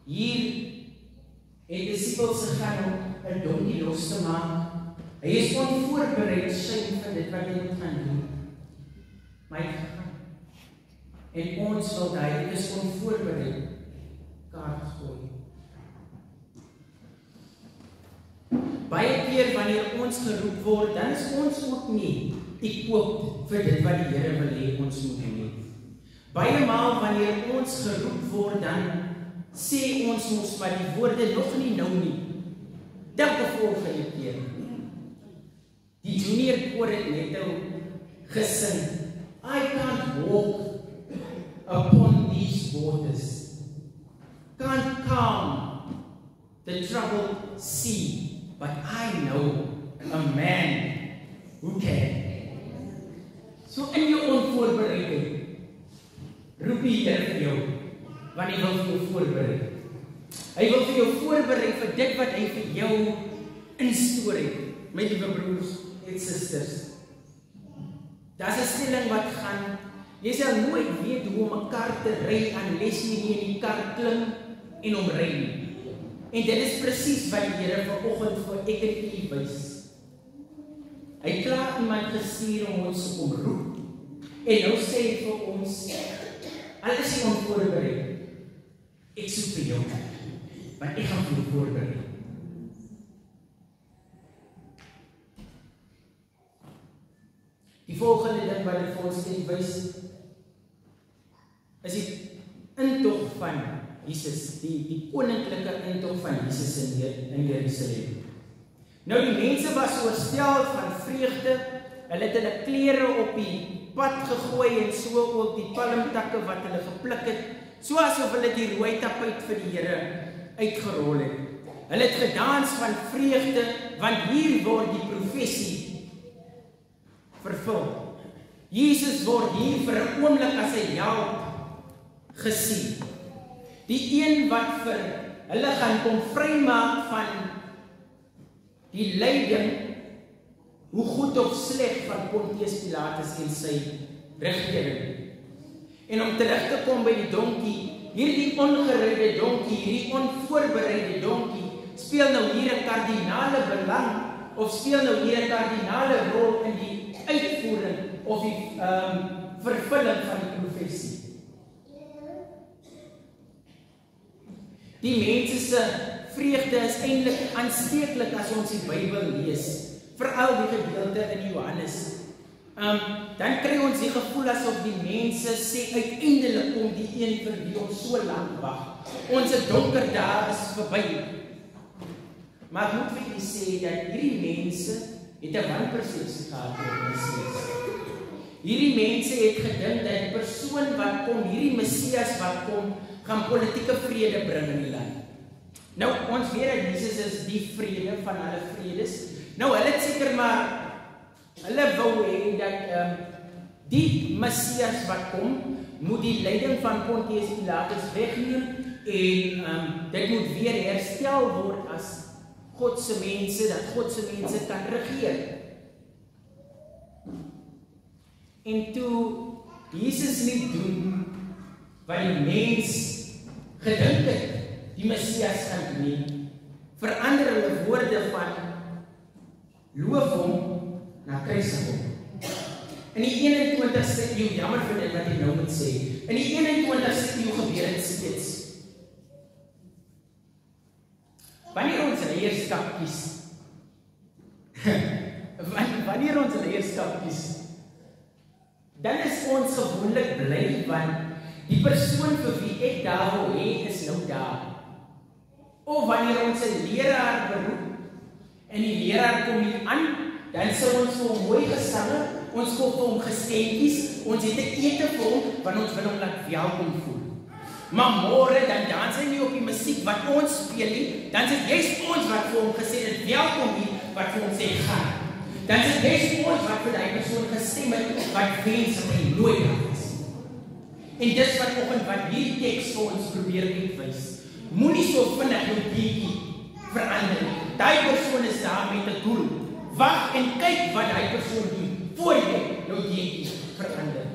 Hier het die disipels gegaan om 'n donkie los te maak. Hy is onvoorbereid skyn vir dit wat hy moet gaan doen. Maar hy gegaan. En ons wil daai is onvoorbereid kaart gooi. Baie keer wanneer ons geroep word, dan is ons ook nie equipped vir dit wat die Here wil hê ons moet doen. Baie maal wanneer ons geroep word, dan sê ons mos maar die woorde nog nie nou nie. Dink die volgende keer. Die junior koor het net nou gesing. I can't walk upon these waters. Can't calm the troubled sea, but I know a man who can. So in jou onvoorbereidheid, roep die Here vir jou, want hy wil vir jou voorberei. Hy wil vir jou voorberei vir dit wat hy vir jou instoor het, my liewe broers en susters. Daar's 'n stelling wat gaan, jy sal nooit weet hoe om 'n kar te ry unless jy nie in die kar klim en hom ry nie. En dit is presies wat die Here vanoggend vir ek en u wys. Hy het klaar iemand gestuur om ons te kom roep. En nou sê hy vir ons, al is jy onvoorbereid, ek soek vir jou, want ek gaan vir jou voorberei. Die volgende ding wat dit vir ons net wys, is die intog van Jesus, die koninklike intog van Jesus in Jerusalem. Nou die mense was oorstel van vreugde, hulle het hulle klere op die pad gegooi en so ook die palmtakke wat hulle gepluk het, so asof hulle die rooi tapuit vir die Here uitgerol het. Hulle het gedans van vreugde, want hier word die profesie vervul. Jesus word hier vir 'n oomblik as 'n held gesien. Die een wat vir hulle gaan kom vrymaak van die lyding, hoe goed of sleg van Pontius Pilatus en sy regering. En om terug te kom by die donkie, hierdie ongereide donkie, hierdie onvoorbereide donkie, speel nou hier 'n kardinale belang, of speel nou hier 'n kardinale rol in die uitvoering of die vervulling van die profesie. Die mense se vreugde is eintlik aansteeklik as ons die Bybel lees, veral die gedeelte in Johannes. Dan kry ons die gevoel asof die mense sê uiteindelik kom die een vir wie ons so lank wag. Ons donker dae is verby. Maar ek moet vir julle sê dat hierdie mense het 'n wanpersepsie gehad oor Messias. Hierdie mense het gedink dat die persoon wat kom, hierdie Messias wat kom, gaan politieke vrede bring in die land. Nou, ons weet dat Jesus is die vrede van alle vredes. Nou, hulle het seker maar, hulle wou hê dat die Messias wat kom, moet die leiding van Pontius Pilatus wegneem en dit moet weer herstel word as Godse mense, dat Godse mense kan regeer. En toe Jesus nie doen wat die mens gedink het, die Messias gaan doen nie, verander hulle woorde van loof hom na kruisig hom. In die 21ste eeu, jammer vir dit wat ek nou moet sê, in die 21ste eeu gebeur dit steeds. Wanneer ons leierskap kies, wanneer ons leierskap kies, dan is ons gewoonlik bly, want die persoon vir wie ek daar wil hê is nou daar. Of wanneer ons 'n leraar beroep en die leraar kom hier aan, dan sal ons vir hom mooi gesange, ons koop vir hom geskenkies, ons het 'n ete vir hom, want ons wil hom laat welkom voel. Maar môre dan dans hy nie op die musiek wat ons speel nie, dan is dit juist ons wat vir hom gesê het welkom hier, wat vir hom sê gaan. Dan is dit juist ons wat vir daai persoon gestem het wat wens om hy nooit daar is. En dis wat wat hierdie teks vir ons probeer uitwys. Moenie so vinnig jou dingetjie verander nie. Daai persoon is daar met 'n doel. Wag en kyk wat daai persoon doen voor jy jou dingetjie verander.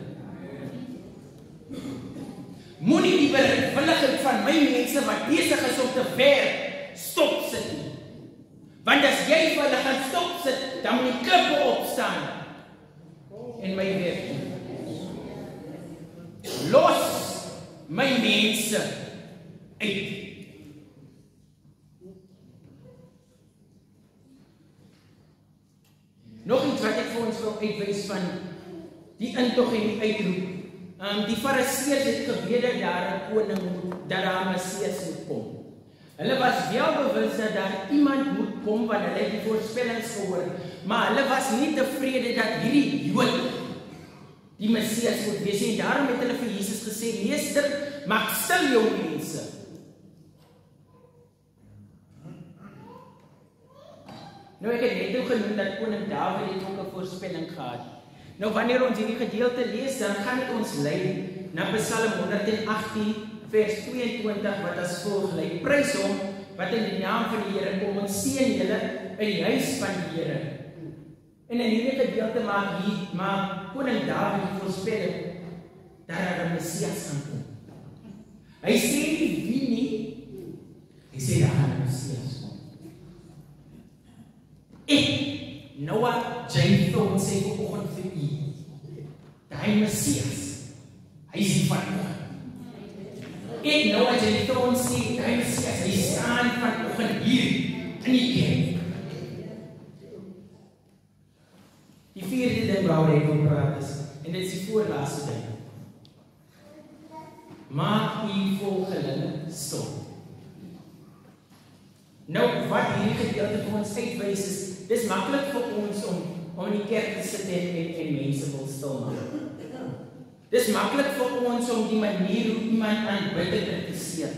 Moenie die bereidwilligheid van my mense wat besig is om te werk stop sit nie. Want as jy vir hulle gaan stop sit, dan moet die klippe opstaan en my werk doen. Los my mense uit. Nog iets wat ek vir ons wil uitwys van die intog en die uitroep. Die Fariseërs het geweet dat daar 'n koning dat daar 'n Messias moet kom. Hulle was wel bewus dat daar iemand moet kom want hulle het die voorspellings gehoor, maar hulle was nie tevrede dat hierdie Jood die Messias moet wees en daarom het hulle vir Jesus gesê, meester, maak stil jou mense. Nou ek het net genoem dat koning Dawid het ook 'n voorspelling gehad. Nou wanneer ons hierdie gedeelte lees, dan gaan dit ons lei na Psalm 118 vers 22 wat as volg lei: Prys hom wat in die naam van die Here kom en seën julle in die huis van die Here. En in hierdie gedeelte maak koning Dawid die voorspelling dat daar 'n Messias gaan kom. Hy sê nie wie nie, hy sê daar gaan 'n Messias kom. Noah J. Thorne sê vanoggend vir u, daai Messias, hy is vanoggend. Noah J. Thorne sê, daai Messias, hy staan vanoggend hier in die kerk. Die vierde ding waaroor ek wil praat is, en dit is die voorlaaste ding. Maak u volgelinge stil. Nou, wat hierdie gedeelte vir ons uitwys is, dis maklik vir ons om in die kerk te sit en mense wil stil maak. Dis maklik vir ons om die manier hoe iemand aanbid te kritiseer.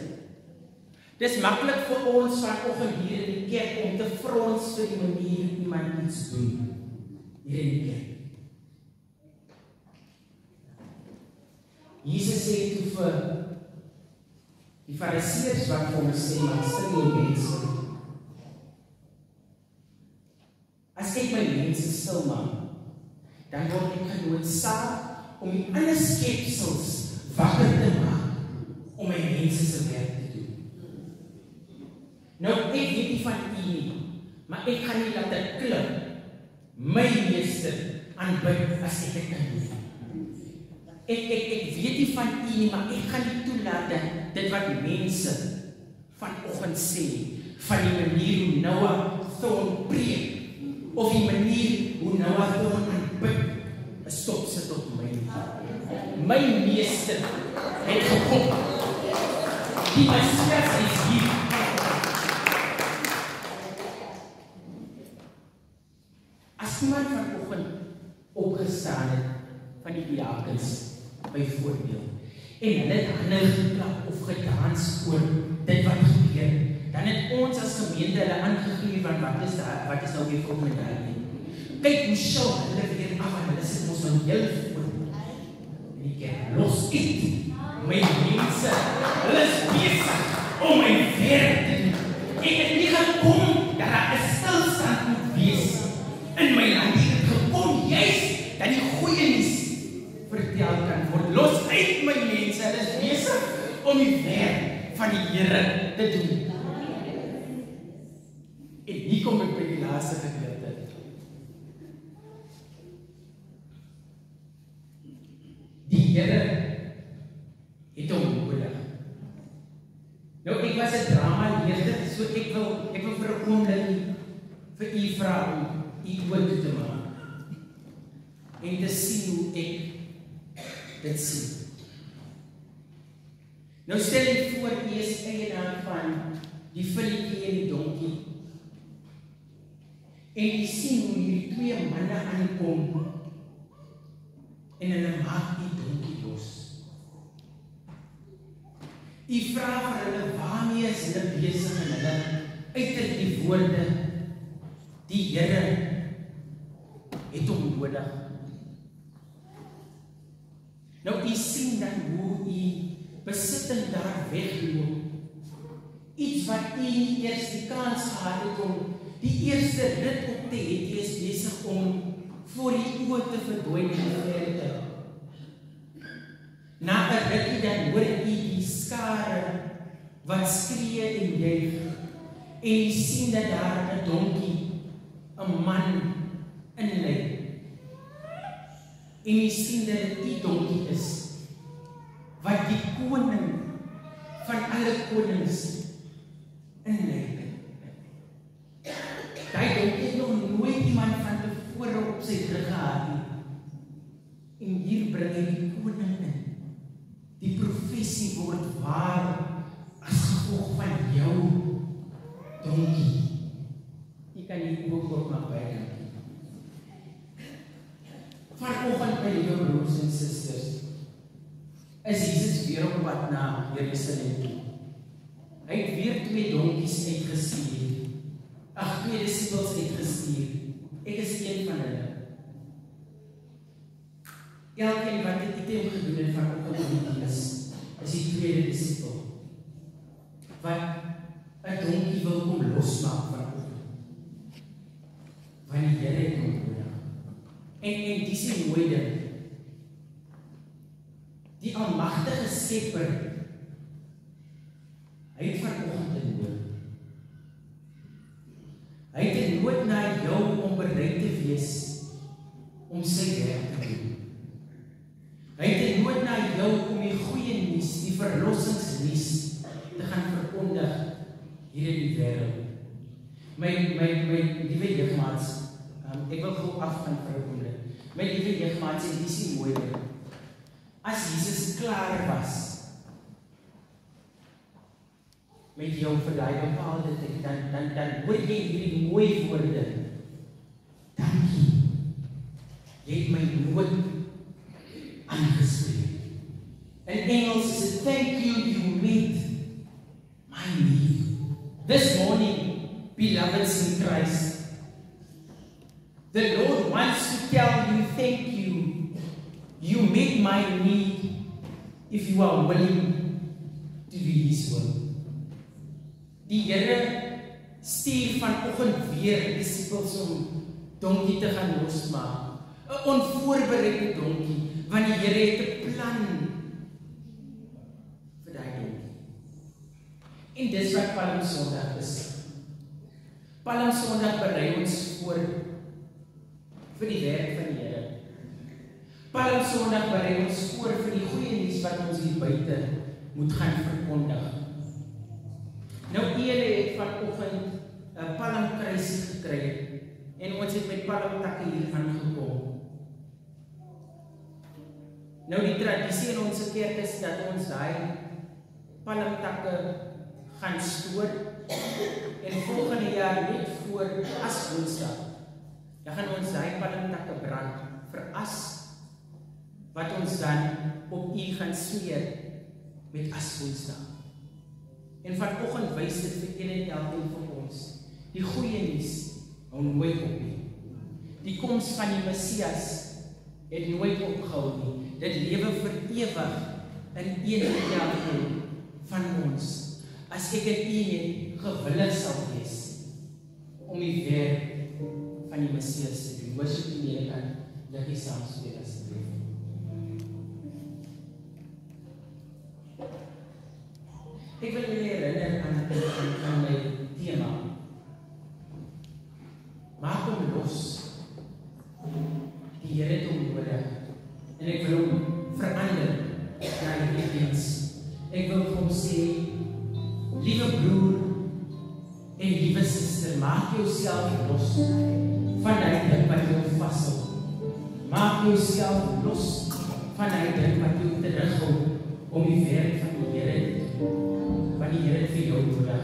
Dis maklik vir ons vanoggend hier in die kerk om te frons vir die manier hoe iemand iets doen hier in die kerk. Jesus sê toe vir die Fariseërs wat vir hom sê, maar stil jou mense. As ek my mense stil maak, dan word ek genoodsaak om die ander skepsels wakker te maak om my mense se werk te doen. Nou, ek weet nie van u nie, maar ek gaan nie laat 'n klip my meester aanbid as ek dit kan doen. Ek weet nie van u nie, maar ek gaan nie toelaat dat dit wat mense vanoggend sê, van die manier hoe Noah Thorne preek, of die manier hoe Noah Thorne aanbid, 'n stop sit op my. My meester het gekom. Die Messias is hier. As iemand vanoggend opgestaan het van die diakens, byvoorbeeld, en hulle het hande geklap of gedans oor dit wat gebeur, dan het ons as gemeente hulle aangegee van wat is nou weer volgende dag nie. Kyk hoe sjou hulle weer af en hulle sit ons nou heel voor in die kerk. Los dit, my mense, hulle is besig om my werk te doen. Ek het nie gekom dat daar 'n stilstand moet wees in my land. Ek het gekom juist dat die goeie nuus vertel kan word. Los uit my mense, hulle is besig om die werk van die Here te doen. En hier kom ek by die laaste gedeelte. Die Here het hom nodig. Nou, ek was 'n drama leerder, so ek wil vir 'n oomblik vir u vra om u oë toe te maak en te sien hoe ek dit sien. Nou stel jy voor, jy is eienaar van die filletjie en die donkie. En jy sien hoe hierdie twee manne aankom en hulle maak die donkie los. Jy vra vir hulle, waarmee is hulle besig en hulle uiter die woorde, die Here het hom nodig. Nou jy sien dan hoe jy besitting daar wegloop. Iets wat jy nie eers die kans gehad het om die eerste rit op te het, jy is besig om voor die oë te verdwyn in die verte. Na 'n rukkie dan hoor jy die skare wat skree en juig, en jy sien dat daar 'n donkie, 'n man inlei. En jy sien dat dit die donkie is wat die koning van alle konings inlei. Daai donkie het nog nooit iemand van tevore op sy rug gehad nie. En hier bring hy die koning in. Die profesie word waar as gevolg van jou donkie. Jy kan nie ook maar bydink. Vanoggend, my liewe broers en susters, is Jesus weer op pad na Jerusalem toe. Hy het weer 2 donkies uitgestuur. 2 disippels uitgestuur. Ek is een van hulle. Elkeen wat dit item gedoen het vanoggend is die tweede disipel. Wat 'n donkie wil kom losmaak vanoggend. Want die Here het hom nodig. En dis die mooie. Die almagtige Skepper, hy het vanoggend 'n nood. Hy het 'n nood na jou om bereid te wees om sy werk te doen. Hy het 'n nood na jou om die goeie nuus, die verlossingsnuus te gaan verkondig hier in die wêreld. My liewe jeugmaats, ek wil gou afgaan vir 'n oomblik. My liewe jeugmaats, en dis die mooie. As Jesus klaar was met jou vir daai bepaalde tyd, dan hoor jy hierdie mooi woorde. Dankie. Jy het my nood aangespreek. In Engels is it, thank you met my need. This morning, beloveds in Christ, the Lord wants to tell you, thank you. You met my need if you are willing to do His will. Die Here stuur vanoggend weer disippels om donkie te gaan losmaak. 'n Onvoorbereide donkie, want die Here het 'n plan vir daai donkie. En dis wat Palmsondag is. Palmsondag berei ons voor vir die werk van die Here. Palmsondag berei ons voor vir die goeie nuus wat ons hier buite moet gaan verkondig. Nou julle het vanoggend 'n palmkruisie gekry en ons het met palmtakke hier aangekom. Nou die tradisie in ons kerk is dat ons daai palmtakke gaan stoor en volgende jaar net voor Aswoensdag, dan gaan ons daai palmtakke brand vir as wat ons dan op U gaan smeer met Aswoensdag. En vanoggend wys dit vir een en elkeen van ons, die goeie nuus hou nooit op nie. Die koms van die Messias het nooit opgehou nie. Dit lewe vir ewig in een en elkeen van ons. As ek en U net gewillig sal wees om die werk van die Messias te doen. Worship die Here kan dat jy saam speel asseblief. Ek wil julle herinner aan my tema. Maak hom los. Die Here het hom nodig. En ek wil hom verander na die diens. Ek wil hom sê, liewe broer en liewe suster, maak jouself los van die ding wat jou vashou. Maak jouself los van hy dink wat jy terughou om die werk van die Here te doen, wat die Here vir jou nodig.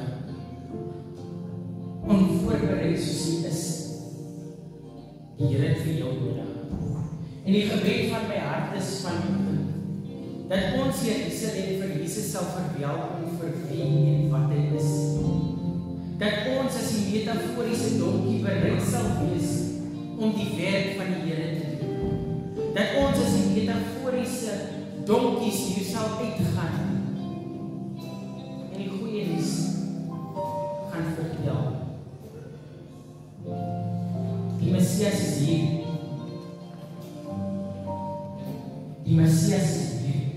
Onvoorbereid soos jy is, die Here vir jou nodig. En die gebed van my hart is van dat ons hier vir Jesus sal verwelkom vir wie en wat hy is. Dat ons as die metaforiese donkie bereid sal wees om die werk van die Here te doen. Dat ons as die metaforiese donkies hier sal uitgaan en die goeie nuus gaan vertel. Die Messias is hier. Die Messias is hier.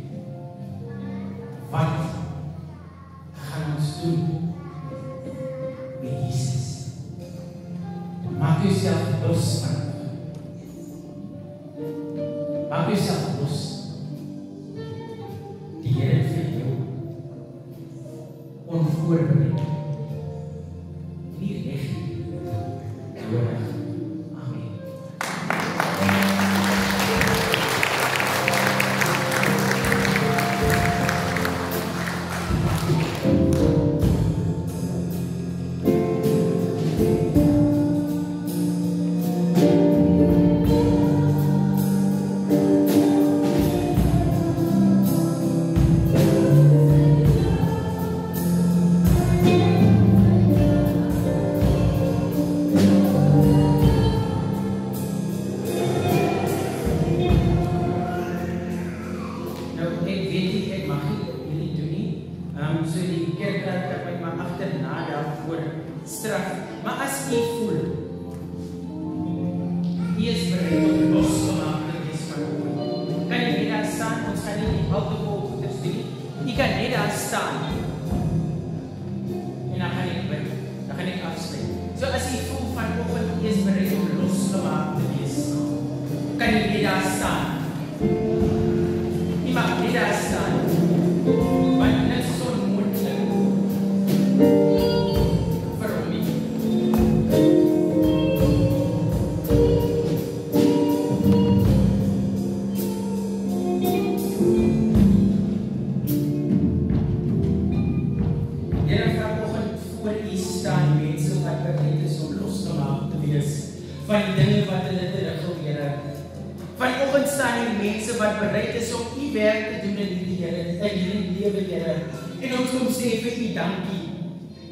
Wat gaan ons doen met Jesus? Maak jezelf los van. Maak jezelf los. Die Here vir jou onvoorbereid. Nie reg nodig. Amen.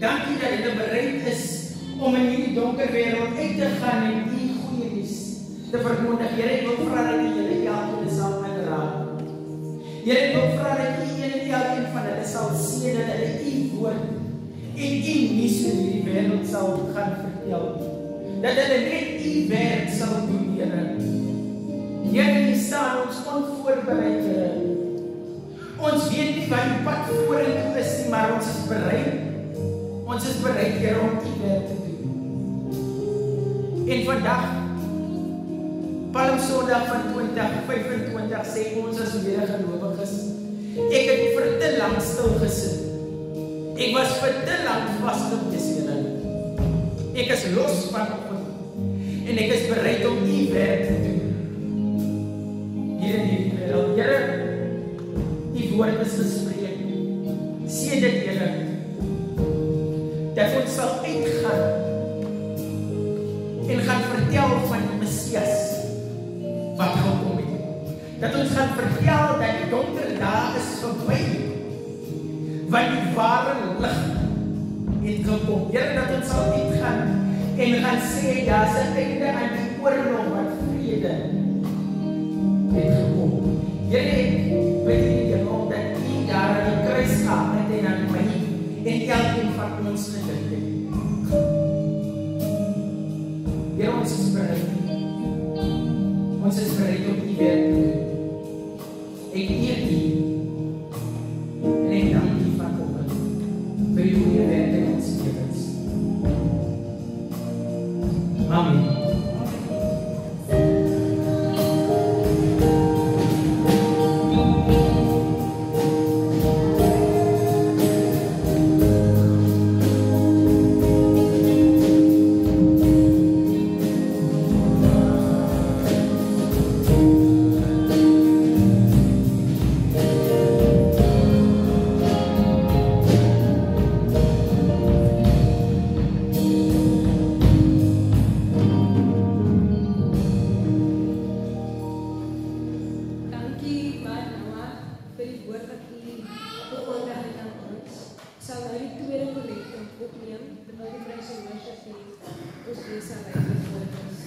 Dankie dat jy bereid is om in hierdie donker wêreld uit te gaan en die goeie nuus te verkondig. Here, ek wil vra dat jy elkeen sal aanraak. Here, ek wil vra dat jy elkeen van hulle sal sien dat hulle u woord en u nuus in hierdie wêreld sal gaan vertel. Dat hulle net u werk sal doen, Here. Here, hier staan ons onvoorbereid, Here. Ons weet nie wat die pad vorentoe is nie, maar ons is bereid. Ons is bereid, Here, om die werk te doen. En vandag, Palmsondag van 2025, sê ons as medegelowiges, ek het vir te lang stil gesit. Ek was vir te lang vasgewees, Here. Ek is los vanoggend en ek is bereid om die werk te doen. Hier in hierdie wêreld, Here, die woord is gespreek. Sê dit, Here, dat ons sal uitgaan en gaan vertel van die Messias wat gekom het. Dat ons gaan vertel dat die donker dae is verby, want die ware lig het gekom. Here, dat ons sal uitgaan en gaan sê, daar's 'n einde aan die oorlog wat vrede het gekom. Here, ek bid U dat U daar aan die kruis gaan en aan my en elkeen van ons gedink het. Here, ons is bereid. Ons is bereid om die werk te doen. Ek eer U en ek dank U vanoggend vir die goeie werk in ons lewens. Amen. tweede kollekte opneem, terwyl die pryse en worship team ons weer sal uitgevoer is.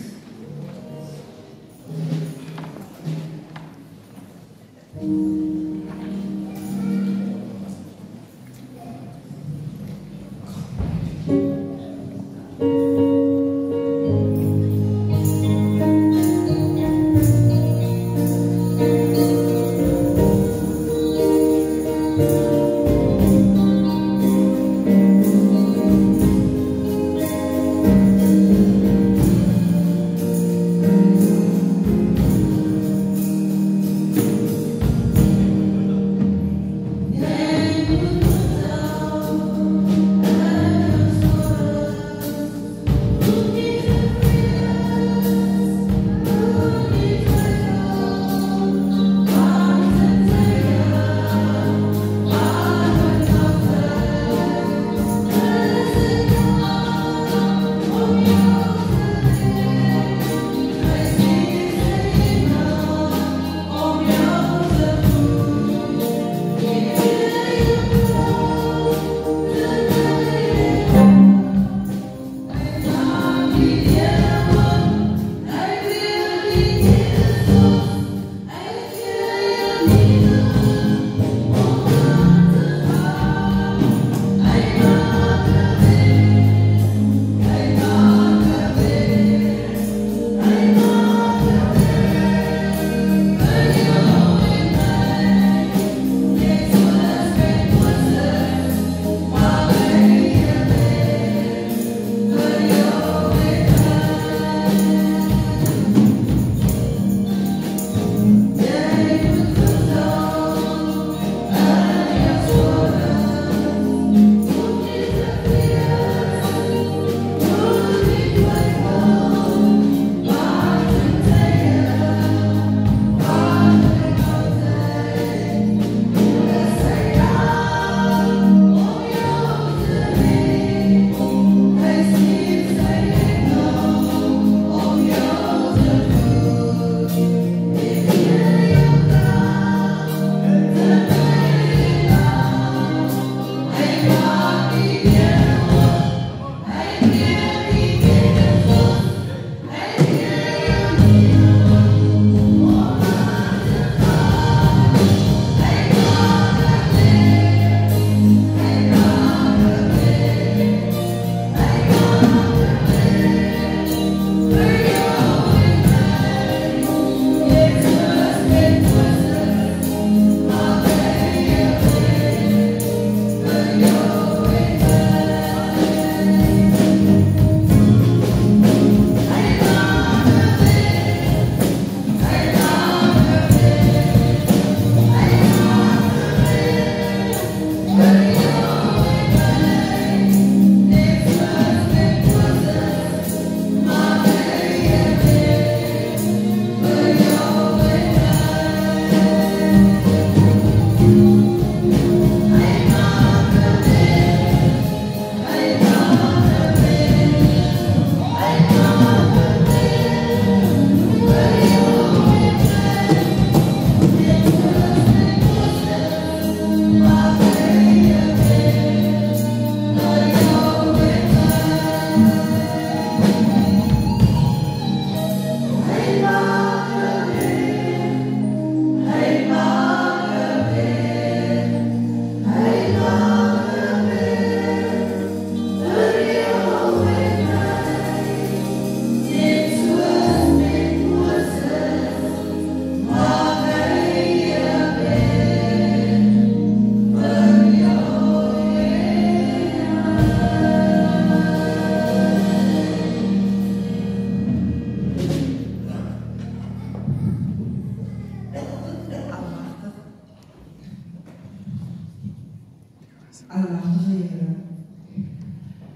Alhamdulillah, Here.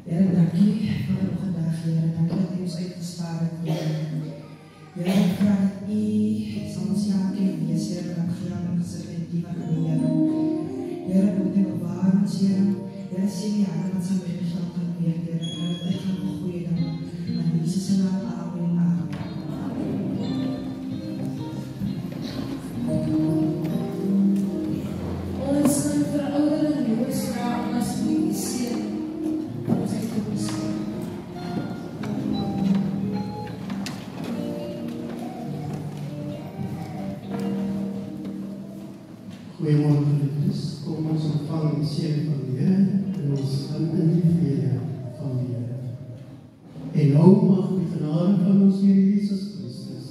Here, dankie vir vanoggend dag, Here. Dankie dat U ons uitgespaar het, Here. Here, ek vra dat U sal ons elkeen wees, Here, wat geraam en gesit in die wat in die Here. Here, moet U bewaar ons, Here. Here, sien die harte wat sal met ons sal kan weer, Here. En dat dit gaan goeie dan. In Jesus se naam, amen, amen. Ons gaan vir ouder en jonges vra om asseblief die seën seën van die Here en ons gaan in die vrede van die Here. En nou mag die genade van ons Here Jesus Christus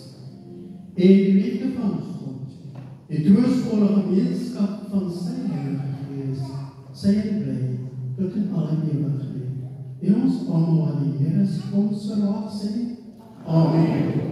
en die liefde van God, die troostvolle gemeenskap van sy Heilige Gees, sy en bly tot in alle ewigheid. En ons almal aan die Here se kom so raak sê. Amen.